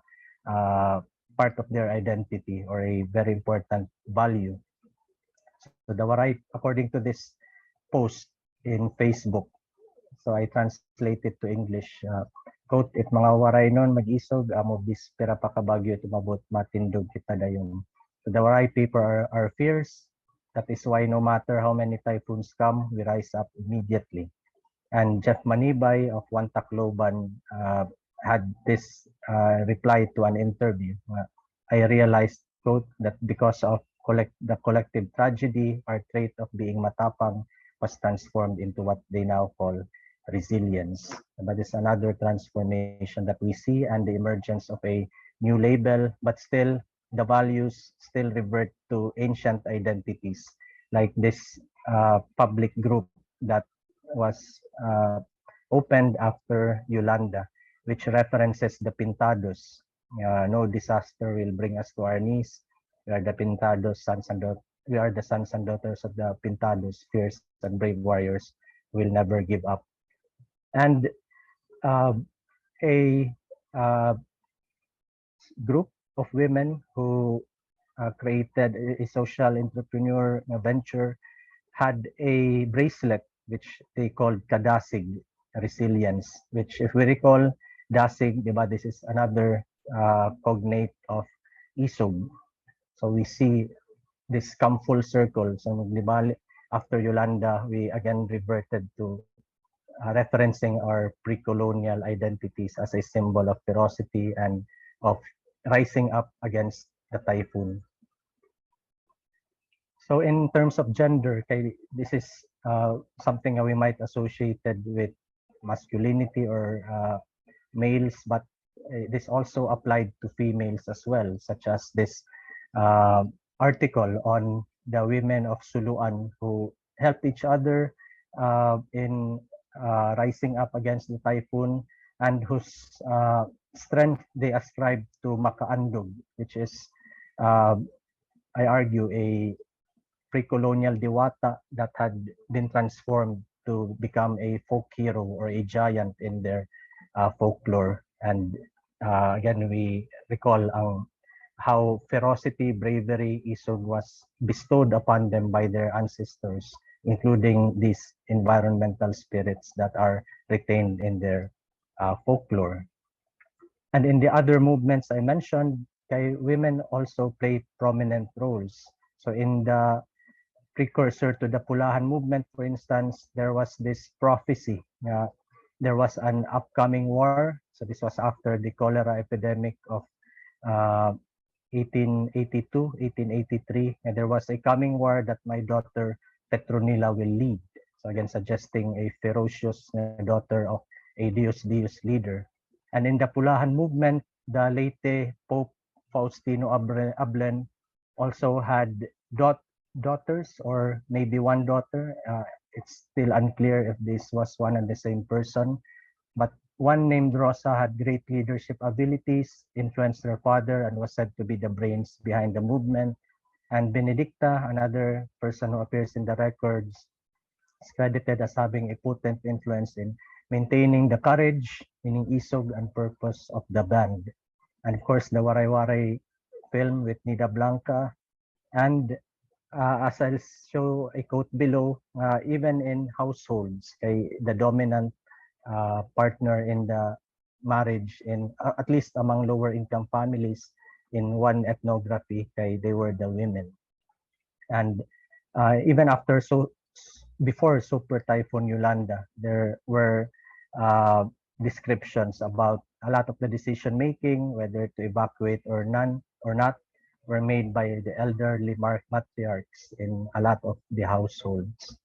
D: part of their identity or a very important value. So the Waray, according to this post in Facebook, so I translate it to English. quote, it mga waray nun mag-isog, amo bispera pa kabagyo tumabot matindog kita dayon. So the waray people are fierce. That is why no matter how many typhoons come, we rise up immediately. And Jeff Manibay of One Tacloban had this reply to an interview. I realized, quote, that because of the collective tragedy, our trait of being matapang was transformed into what they now call resilience. That is another transformation that we see, and the emergence of a new label, but still the values still revert to ancient identities, like this public group that was opened after Yolanda, which references the Pintados. No disaster will bring us to our knees. We are the Pintados, we are the sons and daughters of the Pintados, fierce and brave warriors will never give up. And a group of women who created a social entrepreneur venture had a bracelet which they called Kadasig Resilience, which if we recall, Dasig, diba, this is another cognate of Isog. So we see this come full circle. So diba, after Yolanda, we again reverted to referencing our pre-colonial identities as a symbol of ferocity and of rising up against the typhoon. So in terms of gender, this is something that we might associated with masculinity or males, but this also applied to females as well, such as this article on the women of Suluan who helped each other in rising up against the typhoon, and whose strength they ascribe to Makaandog, which is, I argue, a pre-colonial diwata that had been transformed to become a folk hero or a giant in their folklore. And again, we recall how ferocity, bravery, Isog was bestowed upon them by their ancestors, including these environmental spirits that are retained in their folklore. And in the other movements I mentioned, women also played prominent roles. So in the precursor to the Pulahan movement, for instance, there was this prophecy. There was an upcoming war. So this was after the cholera epidemic of 1882, 1883, and there was a coming war that my daughter Petronila will lead. So again, suggesting a ferocious daughter of a Dios leader. And in the Pulahan movement, the late Pope Faustino Ablen also had daughters, or maybe one daughter. It's still unclear if this was one and the same person, but one named Rosa had great leadership abilities, influenced her father, and was said to be the brains behind the movement. And Benedicta, another person who appears in the records, is credited as having a potent influence in maintaining the courage, meaning isog, and purpose of the band. And of course, the Waray Waray film with Nida Blanca. And as I'll show a quote below, even in households, the dominant partner in the marriage, in at least among lower income families, in one ethnography, they were the women. And even after, before Super Typhoon Yolanda, there were descriptions about a lot of the decision making, whether to evacuate or not, were made by the elderly matriarchs in a lot of the households.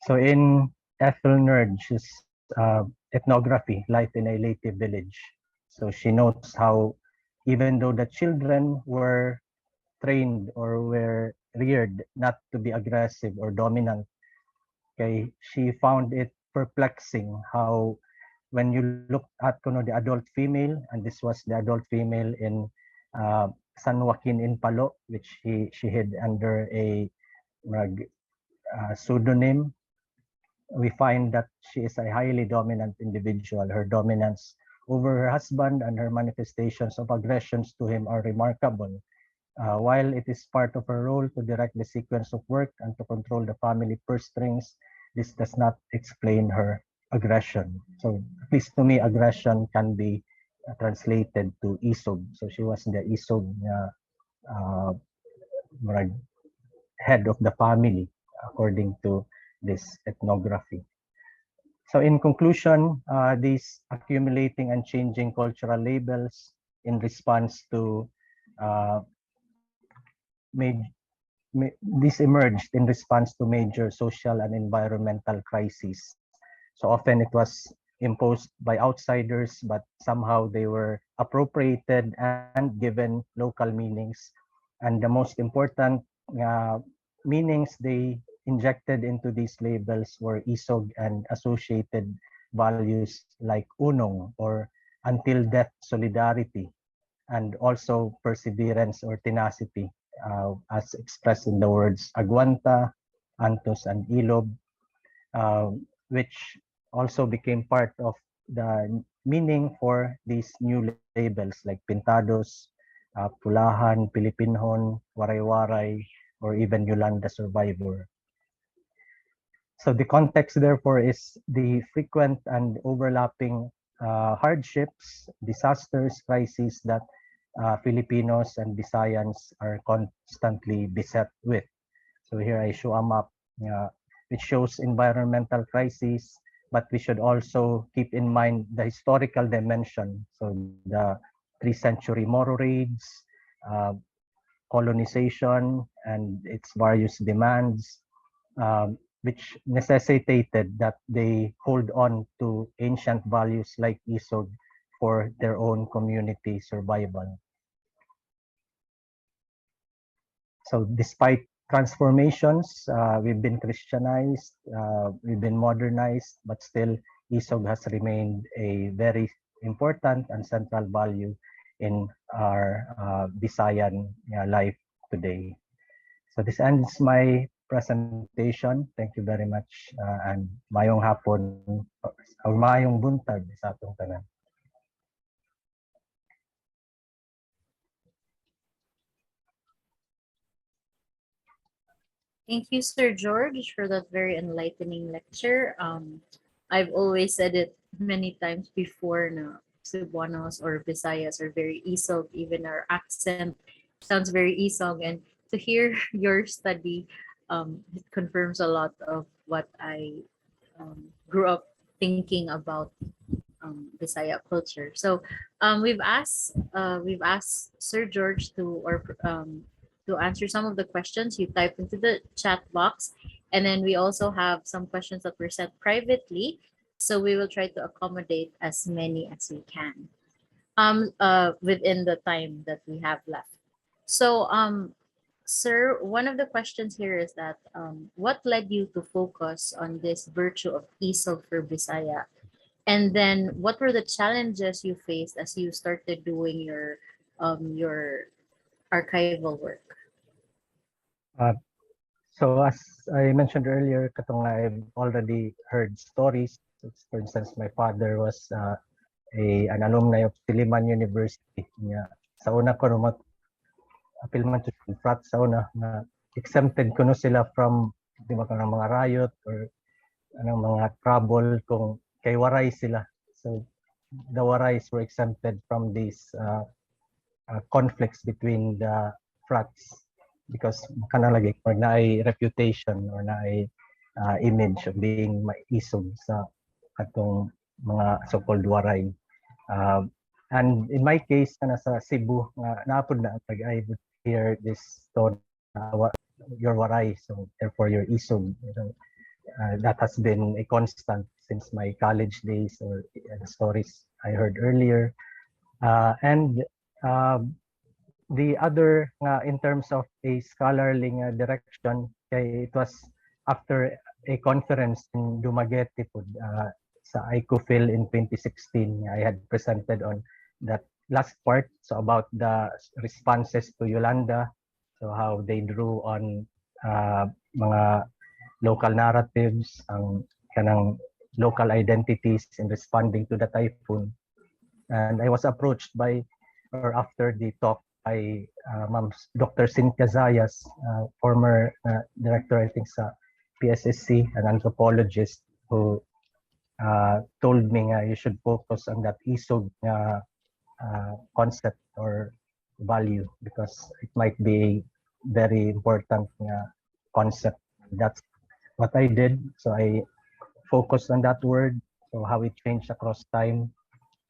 D: So in Ethel Nerd's ethnography, Life in a Native Village, so she notes how even though the children were trained or were reared not to be aggressive or dominant, she found it perplexing how when you look at the adult female, and this was the adult female in San Joaquin in Palo, which she hid under a pseudonym, we find that she is a highly dominant individual. Her dominance over her husband and her manifestations of aggressions to him are remarkable. While it is part of her role to direct the sequence of work and to control the family purse strings, this does not explain her aggression. So at least to me, aggression can be translated to isog. So she was the isog uh, head of the family, according to this ethnography. So in conclusion, these accumulating and changing cultural labels in response to uh, made, this emerged in response to major social and environmental crises. So often it was imposed by outsiders, but somehow they were appropriated and given local meanings. And the most important meanings they injected into these labels were isog and associated values like unong or until death solidarity, and also perseverance or tenacity, as expressed in the words aguanta, antos, and ilob, uh, which also became part of the meaning for these new labels like Pintados, Pulahan, Pilipinhon, Waray-Waray, or even Yolanda Survivor. So the context, therefore, is the frequent and overlapping hardships, disasters, crises that Filipinos and Visayans are constantly beset with. So here I show a map which shows environmental crises, but we should also keep in mind the historical dimension. So the 3th century Moro raids, uh, colonization, and its various demands, which necessitated that they hold on to ancient values like isog for their own community survival. So despite transformations, we've been Christianized, we've been modernized, but still isog has remained a very important and central value in our Visayan life today. So this ends my presentation. Thank you very much, and mayong hapon or mayong buntag sa atong tanan.
A: Thank you, Sir George, for that very enlightening lecture. I've always said it many times before na Cebuanos or Visayas are very isog. Even our accent sounds very isog. And to hear your study, it confirms a lot of what I grew up thinking about Visaya culture. So we've asked Sir George to answer some of the questions you typed into the chat box, and then we also have some questions that were sent privately. So we will try to accommodate as many as we can within the time that we have left. So sir, one of the questions here is that what led you to focus on this virtue of isog for Bisaya? And then what were the challenges you faced as you started doing your archival work?
D: So as I mentioned earlier, katong I've already heard stories. For instance, my father was an alumni of Tiliman University. Yeah. Sa una ko apil man to frat sa una na exempted kuno sila from di ba kanang mga riot or anong mga trouble kung kay waray sila. So the warays were exempted from these conflicts between the frats because kana lagi or na ay reputation or na ay image of being maisog sa atong mga so-called waray. And in my case, kana sa Cebu, naapod na pag I would hear this story, your waray, so therefore your isog. You know, that has been a constant since my college days or the stories I heard earlier. And the other, in terms of a scholarly direction, it was after a conference in Dumaguete sa ICOFIL in 2016. I had presented on that last part, so about the responses to Yolanda, so how they drew on mga local narratives, ang kanang local identities in responding to the typhoon. And I was approached by, or after the talk, by Dr. Cynthia Zayas, former director, I think, sa PSSC, an anthropologist who told me nga you should focus on that isog concept or value because it might be very important concept. That's what I did. So I focused on that word, so how it changed across time.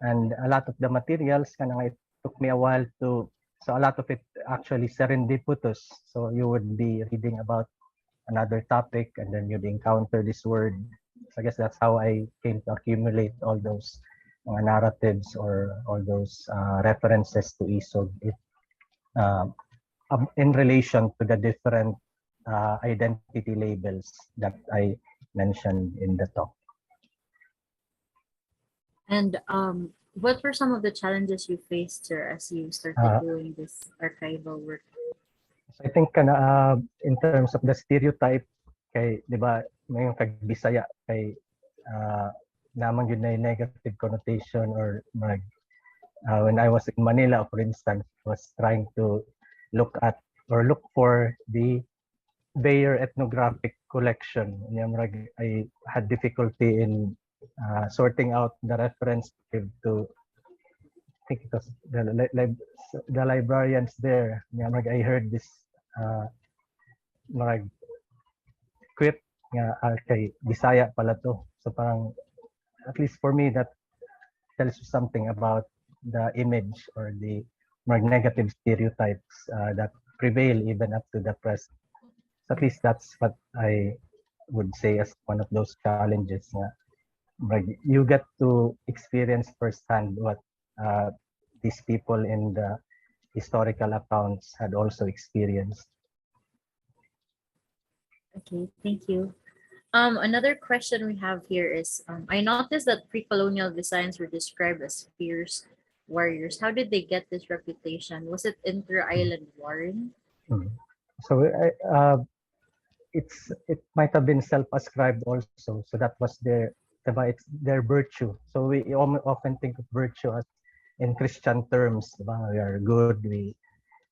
D: And a lot of the materials, it took me a while to, so a lot of it actually serendipitous. So you would be reading about another topic and then you'd encounter this word. So I guess that's how I came to accumulate all those narratives or all those references to ISOG in relation to the different identity labels that I mentioned in the talk.
A: And what were some of the challenges you faced, sir, as you started doing this archival work?
D: So I think in terms of the stereotype, kay, di ba, may kag Bisaya, kay naman yun na negative connotation or when I was in Manila, for instance, was trying to look for the Bayer ethnographic collection. I had difficulty in sorting out the reference to, I think it was the librarians there. I heard this quip kay Bisaya pala to. So parang, at least for me, that tells you something about the image or the more negative stereotypes that prevail even up to the present. So at least that's what I would say as one of those challenges. You get to experience firsthand what these people in the historical accounts had also experienced.
A: Okay, thank you. Another question we have here is, I noticed that pre-colonial designs were described as fierce warriors. How did they get this reputation? Was it inter-island warring?
D: So it might have been self-ascribed also. So that was it's their virtue. So we often think of virtue as in Christian terms. We are good, we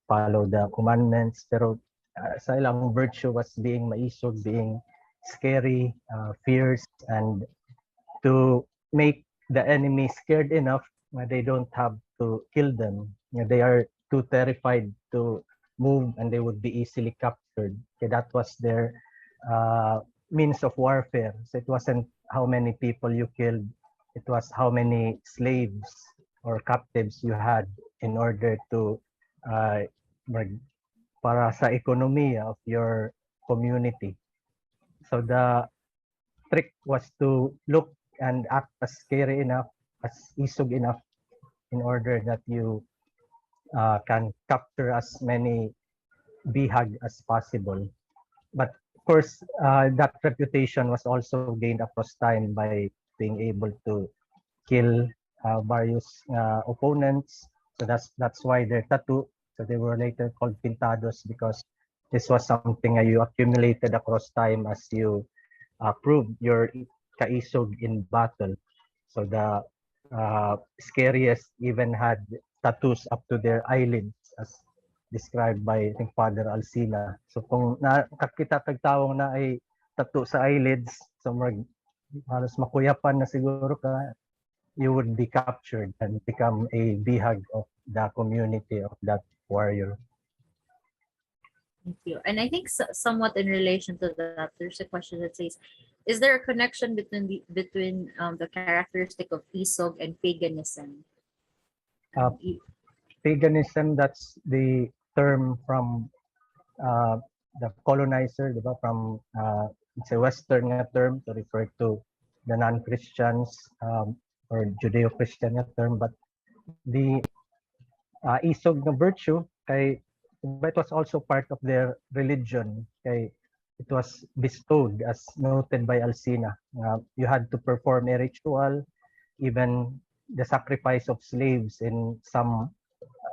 D: follow the commandments. Pero sa ilang virtue was being maisog, being scary, fierce, and to make the enemy scared enough they don't have to kill them. They are too terrified to move and they would be easily captured. Okay, that was their means of warfare. So it wasn't how many people you killed, it was how many slaves or captives you had in order to para sa ekonomiya of your community. So the trick was to look and act as scary enough, as isog enough, in order that you can capture as many bihag as possible. But of course, that reputation was also gained across time by being able to kill various opponents. So that's why they're tattoo. So they were later called pintados because this was something you accumulated across time as you proved your kaisog in battle. So the scariest even had tattoos up to their eyelids as described by I think Father Alcina. So kung nakakita tagtawong na ay tattoo sa eyelids, so halos makuyapan na siguro ka, you would be captured and become a bihag of the community of that warrior.
A: Thank you. And I think somewhat in relation to that, there's a question that says, is there a connection between the characteristic of Isog and paganism?
D: Paganism, that's the term from the colonizer, diba? From it's a Western term to refer to the non-Christians or Judeo-Christian term, but the isog na virtue kay but it was also part of their religion. Kay it was bestowed as noted by Alcina. You had to perform a ritual, even the sacrifice of slaves in some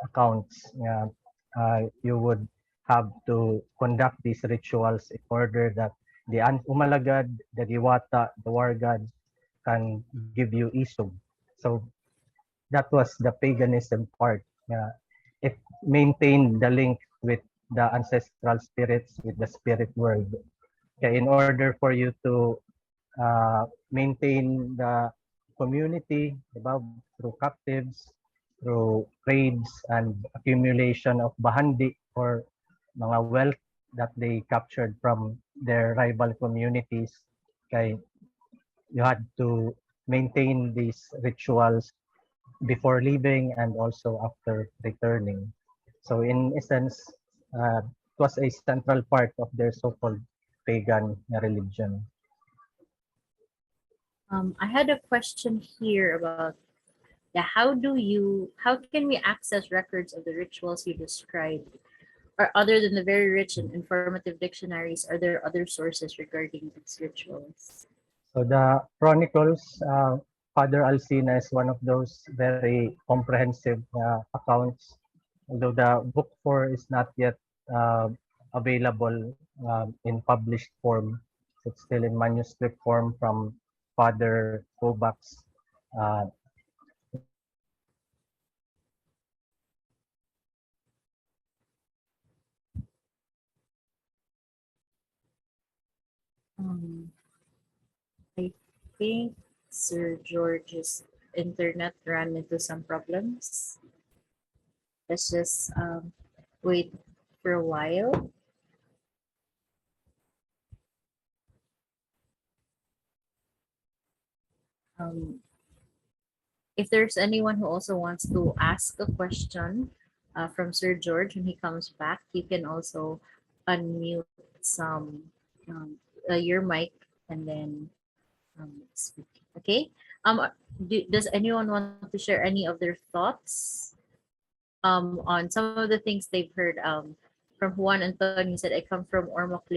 D: accounts. You would have to conduct these rituals in order that the umalagad, the diwata, the war gods can give you isog. So that was the paganism part. It maintained the link with the ancestral spirits, with the spirit world. In order for you to maintain the community, diba, through captives, through raids and accumulation of bahandi or mga wealth that they captured from their rival communities. Kay you had to maintain these rituals before leaving and also after returning. So in essence, it was a central part of their so-called pagan religion.
A: I had a question here about, yeah, how can we access records of the rituals you described? Or other than the very rich and informative dictionaries, are there other sources regarding these rituals?
D: So the Chronicles, Father Alcina is one of those very comprehensive accounts. Although the book 4 is not yet available in published form, it's still in manuscript form from Father Kovacs. Uh,
A: Um, I think Sir George's internet ran into some problems. Let's just wait for a while. Um, if there's anyone who also wants to ask a question from Sir George when he comes back, you can also unmute some your mic and then speak. Okay. Does anyone want to share any of their thoughts on some of the things they've heard from Juan Antonio? He said, I come from Ormoc,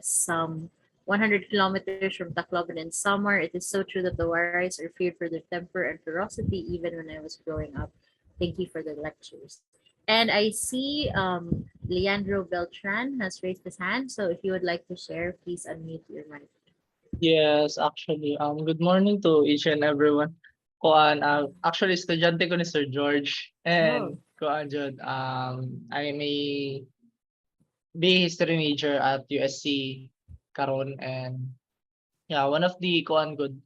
A: some 100 kilometers from Tacloban in summer. It is so true that the Warais are feared for their temper and ferocity even when I was growing up. Thank you for the lectures. And I see Leandro Beltran has raised his hand. So if you would like to share, please unmute your mic.
E: Yes, actually. Good morning to each and everyone. Kuan, actually, estudyante ko ni Sir George. And kuan jud, I'm a BA History major at USC karon, and yeah, one of the kuan good.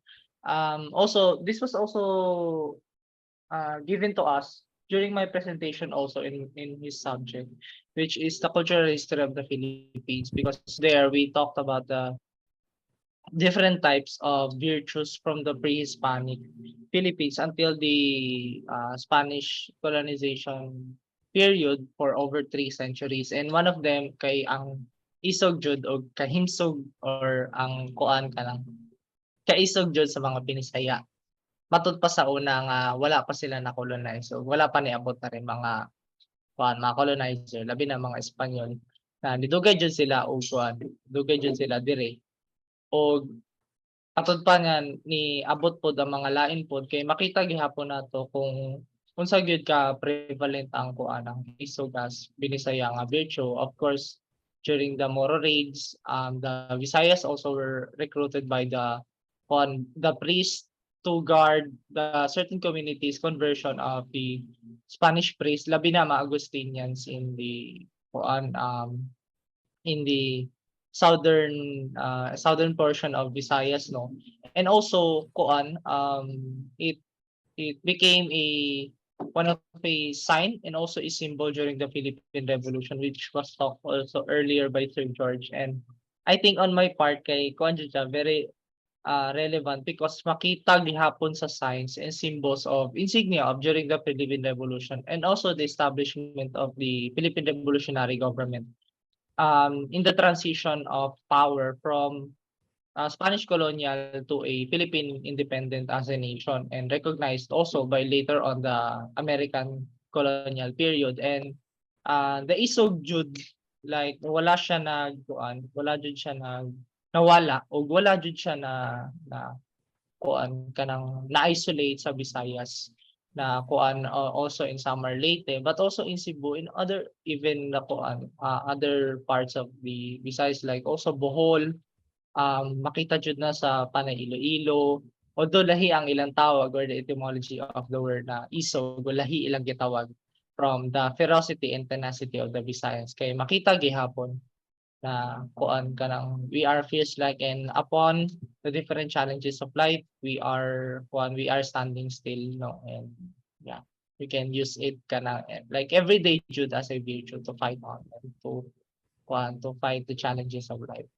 E: Also, this was also given to us during my presentation also in his subject, which is the cultural history of the Philippines, because there we talked about the different types of virtues from the pre-Hispanic Philippines until the Spanish colonization period for over 3 centuries. And one of them kay ang isog jud o kahimsog, or ang kuan kanang kaisog jud sa mga Binisaya. Matud pa sa una nga wala pa sila na colonize. So wala pa niabot na rin mga kuan, mga colonizer, labi na mga Espanyol. Na nidugay jud sila og kuan, dugay jud sila dire. O atod pa nga ni abot pod ang mga lain pod kay makita gihapon nato kung unsa gyud ka prevalent ang kuan ang isog as Binisaya nga virtue. Of course, during the Moro raids, the Visayas also were recruited by the priest to guard the certain communities conversion of the Spanish priest, labi na mga Augustinians in the kuan in the southern portion of Visayas, no. And also kuan, it became one of a sign and also a symbol during the Philippine Revolution, which was talked also earlier by Sir George. And I think on my part kay kuan jud siya very relevant, because makita gihapon sa signs and symbols of insignia of during the Philippine Revolution, and also the establishment of the Philippine Revolutionary Government in the transition of power from Spanish colonial to a Philippine independent as a nation, and recognized also by later on the American colonial period. And the isog jud, like wala siya wala jud siya nawala, o wala jud siya na kuan kanang na-isolate sa Visayas, na kuan also in Samar Leyte, but also in Cebu, in other even na kuan other parts of the Visayas, like also Bohol. Makita jud na sa Panay Iloilo, although lahi ang ilang tawag, or the etymology of the word na isog, lahi ilang gitawag from the ferocity and tenacity of the Visayas. Kay makita gihapon na kuan kanang we are feels like, and upon the different challenges of life, we are standing still, no, and yeah, we can use it kanang like everyday Jude as a virtue to fight on and to fight the challenges of life.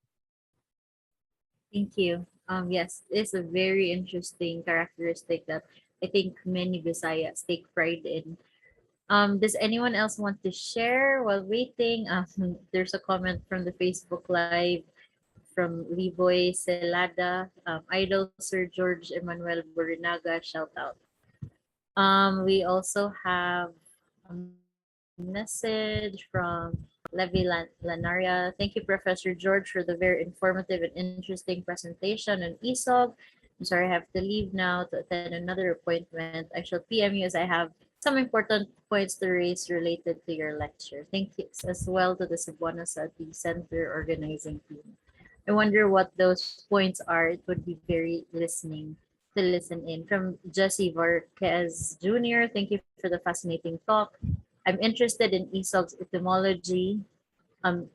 A: Thank you. Yes, it's a very interesting characteristic that I think many Visayas take pride in. Does anyone else want to share while waiting? There's a comment from the Facebook Live from Liboy Celada, Idol Sir George Emmanuel Burinaga, shout out. We also have a message from Levi Lanaria. Thank you, Professor George, for the very informative and interesting presentation on ESOG. I'm sorry, I have to leave now to attend another appointment. I shall PM you as I have some important points to raise related to your lecture. Thank you as well to the Cebuana City Center organizing team. I wonder what those points are. It would be very listening to listen in. From Jesse Varquez Jr., thank you for the fascinating talk. I'm interested in ESOG's etymology.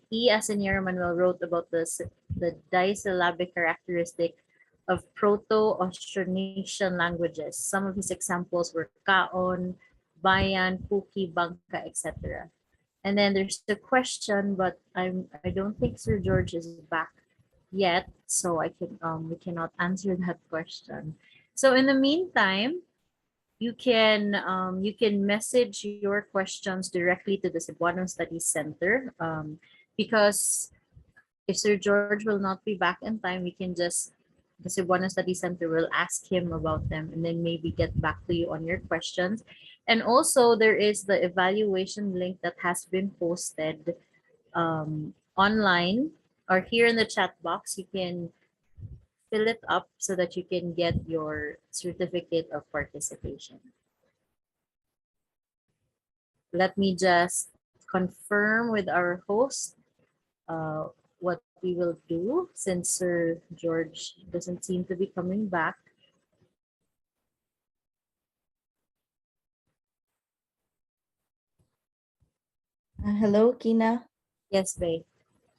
A: E. Asenier Manuel wrote about the disyllabic characteristic of Proto-Austronesian languages. Some of his examples were Kaon, Bayan, Puki, Bangka, etc. And then there's the question, but I don't think Sir George is back yet, so we cannot answer that question. So in the meantime, you can message your questions directly to the Cebuano Studies Center, because if Sir George will not be back in time, we can just the Cebuano Studies Center will ask him about them and then maybe get back to you on your questions. And also there is the evaluation link that has been posted online or here in the chat box. You can fill it up so that you can get your certificate of participation. Let me just confirm with our host what we will do since Sir George doesn't seem to be coming back.
C: Hello, Kina.
A: Yes, Bay.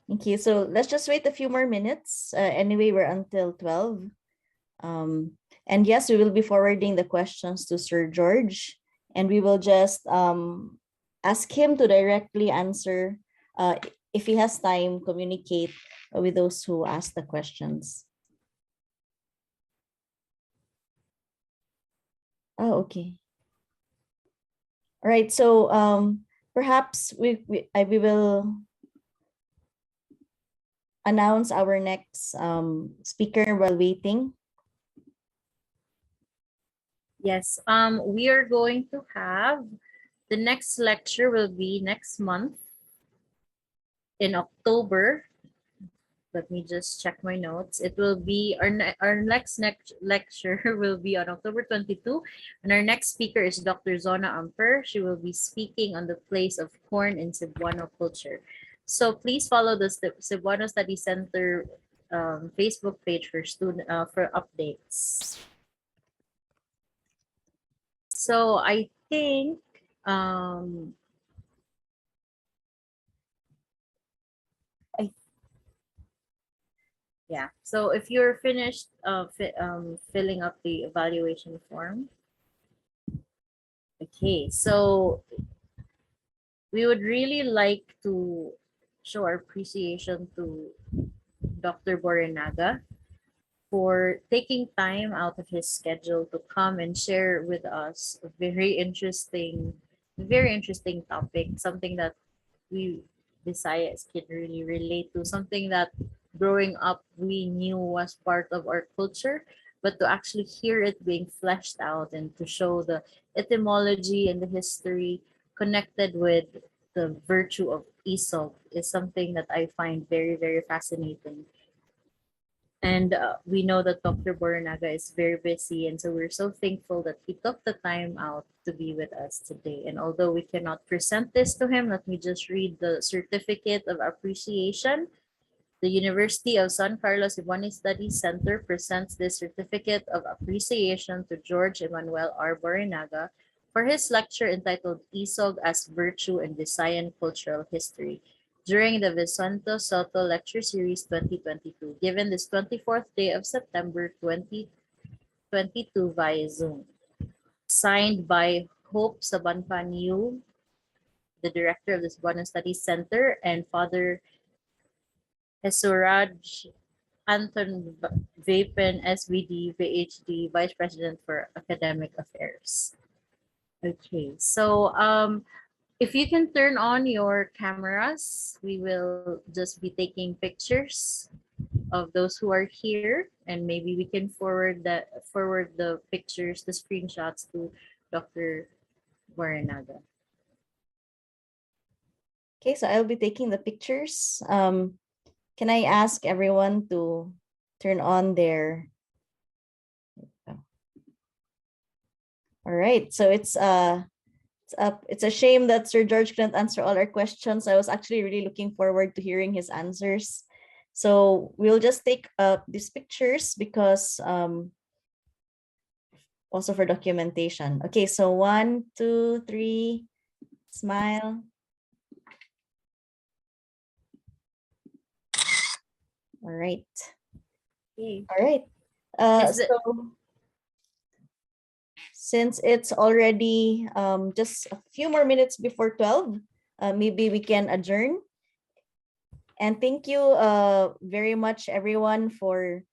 C: Thank you. So let's just wait a few more minutes. Anyway, we're until 12. And yes, we will be forwarding the questions to Sir George, and we will just ask him to directly answer. If he has time, communicate with those who ask the questions. Oh, okay. All right. So perhaps we will announce our next speaker while waiting.
A: Yes, we are going to have the next lecture will be next month in October. Let me just check my notes. It will be our next lecture will be on October 22, and our next speaker is Dr. Zona Amper. She will be speaking on the place of corn in Cebuano culture. So please follow the Cebuano Study Center Facebook page for for updates. So I think yeah. So if you're finished filling up the evaluation form, okay. So we would really like to show our appreciation to Dr. Borinaga for taking time out of his schedule to come and share with us a very interesting topic, something that we Visayas can really relate to, something that growing up we knew was part of our culture, but to actually hear it being fleshed out and to show the etymology and the history connected with the virtue of ESOG is something that I find very, very fascinating. And we know that Dr. Borinaga is very busy, and so we're so thankful that he took the time out to be with us today. And although we cannot present this to him, let me just read the certificate of appreciation. The University of San Carlos Cebuano Studies Center presents this certificate of appreciation to George Emmanuel R. Borinaga for his lecture entitled ESOG as Virtue and Visayan Cultural History. during the Vicente Soto Lecture Series 2022, given this 24th day of September 2022 via Zoom. Signed by Hope Sabanpan Yu, the director of the Cebuano Studies Center, and Father Jesuraj Anton Vapen, SVD, VHD, Vice President for Academic Affairs. Okay, so if you can turn on your cameras, we will just be taking pictures of those who are here, and maybe we can forward the pictures, the screenshots to Dr. Guaranaga.
C: Okay, so I'll be taking the pictures. Can I ask everyone to turn on their... All right, so it's a shame that Sir George couldn't answer all our questions. I was actually really looking forward to hearing his answers. So we'll just take these pictures because also for documentation. Okay, so 1, 2, 3, smile. All right.
A: Okay.
C: All right.
A: Is it-
C: So since it's already just a few more minutes before 12, maybe we can adjourn. And thank you very much, everyone, for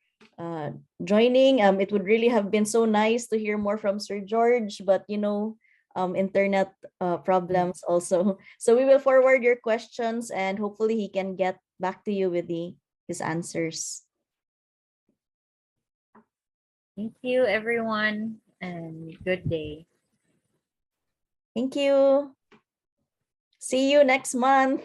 C: joining. It would really have been so nice to hear more from Sir George, but internet problems also. So we will forward your questions and hopefully he can get back to you with his answers.
A: Thank you, everyone, and good day.
C: Thank you. See you next month.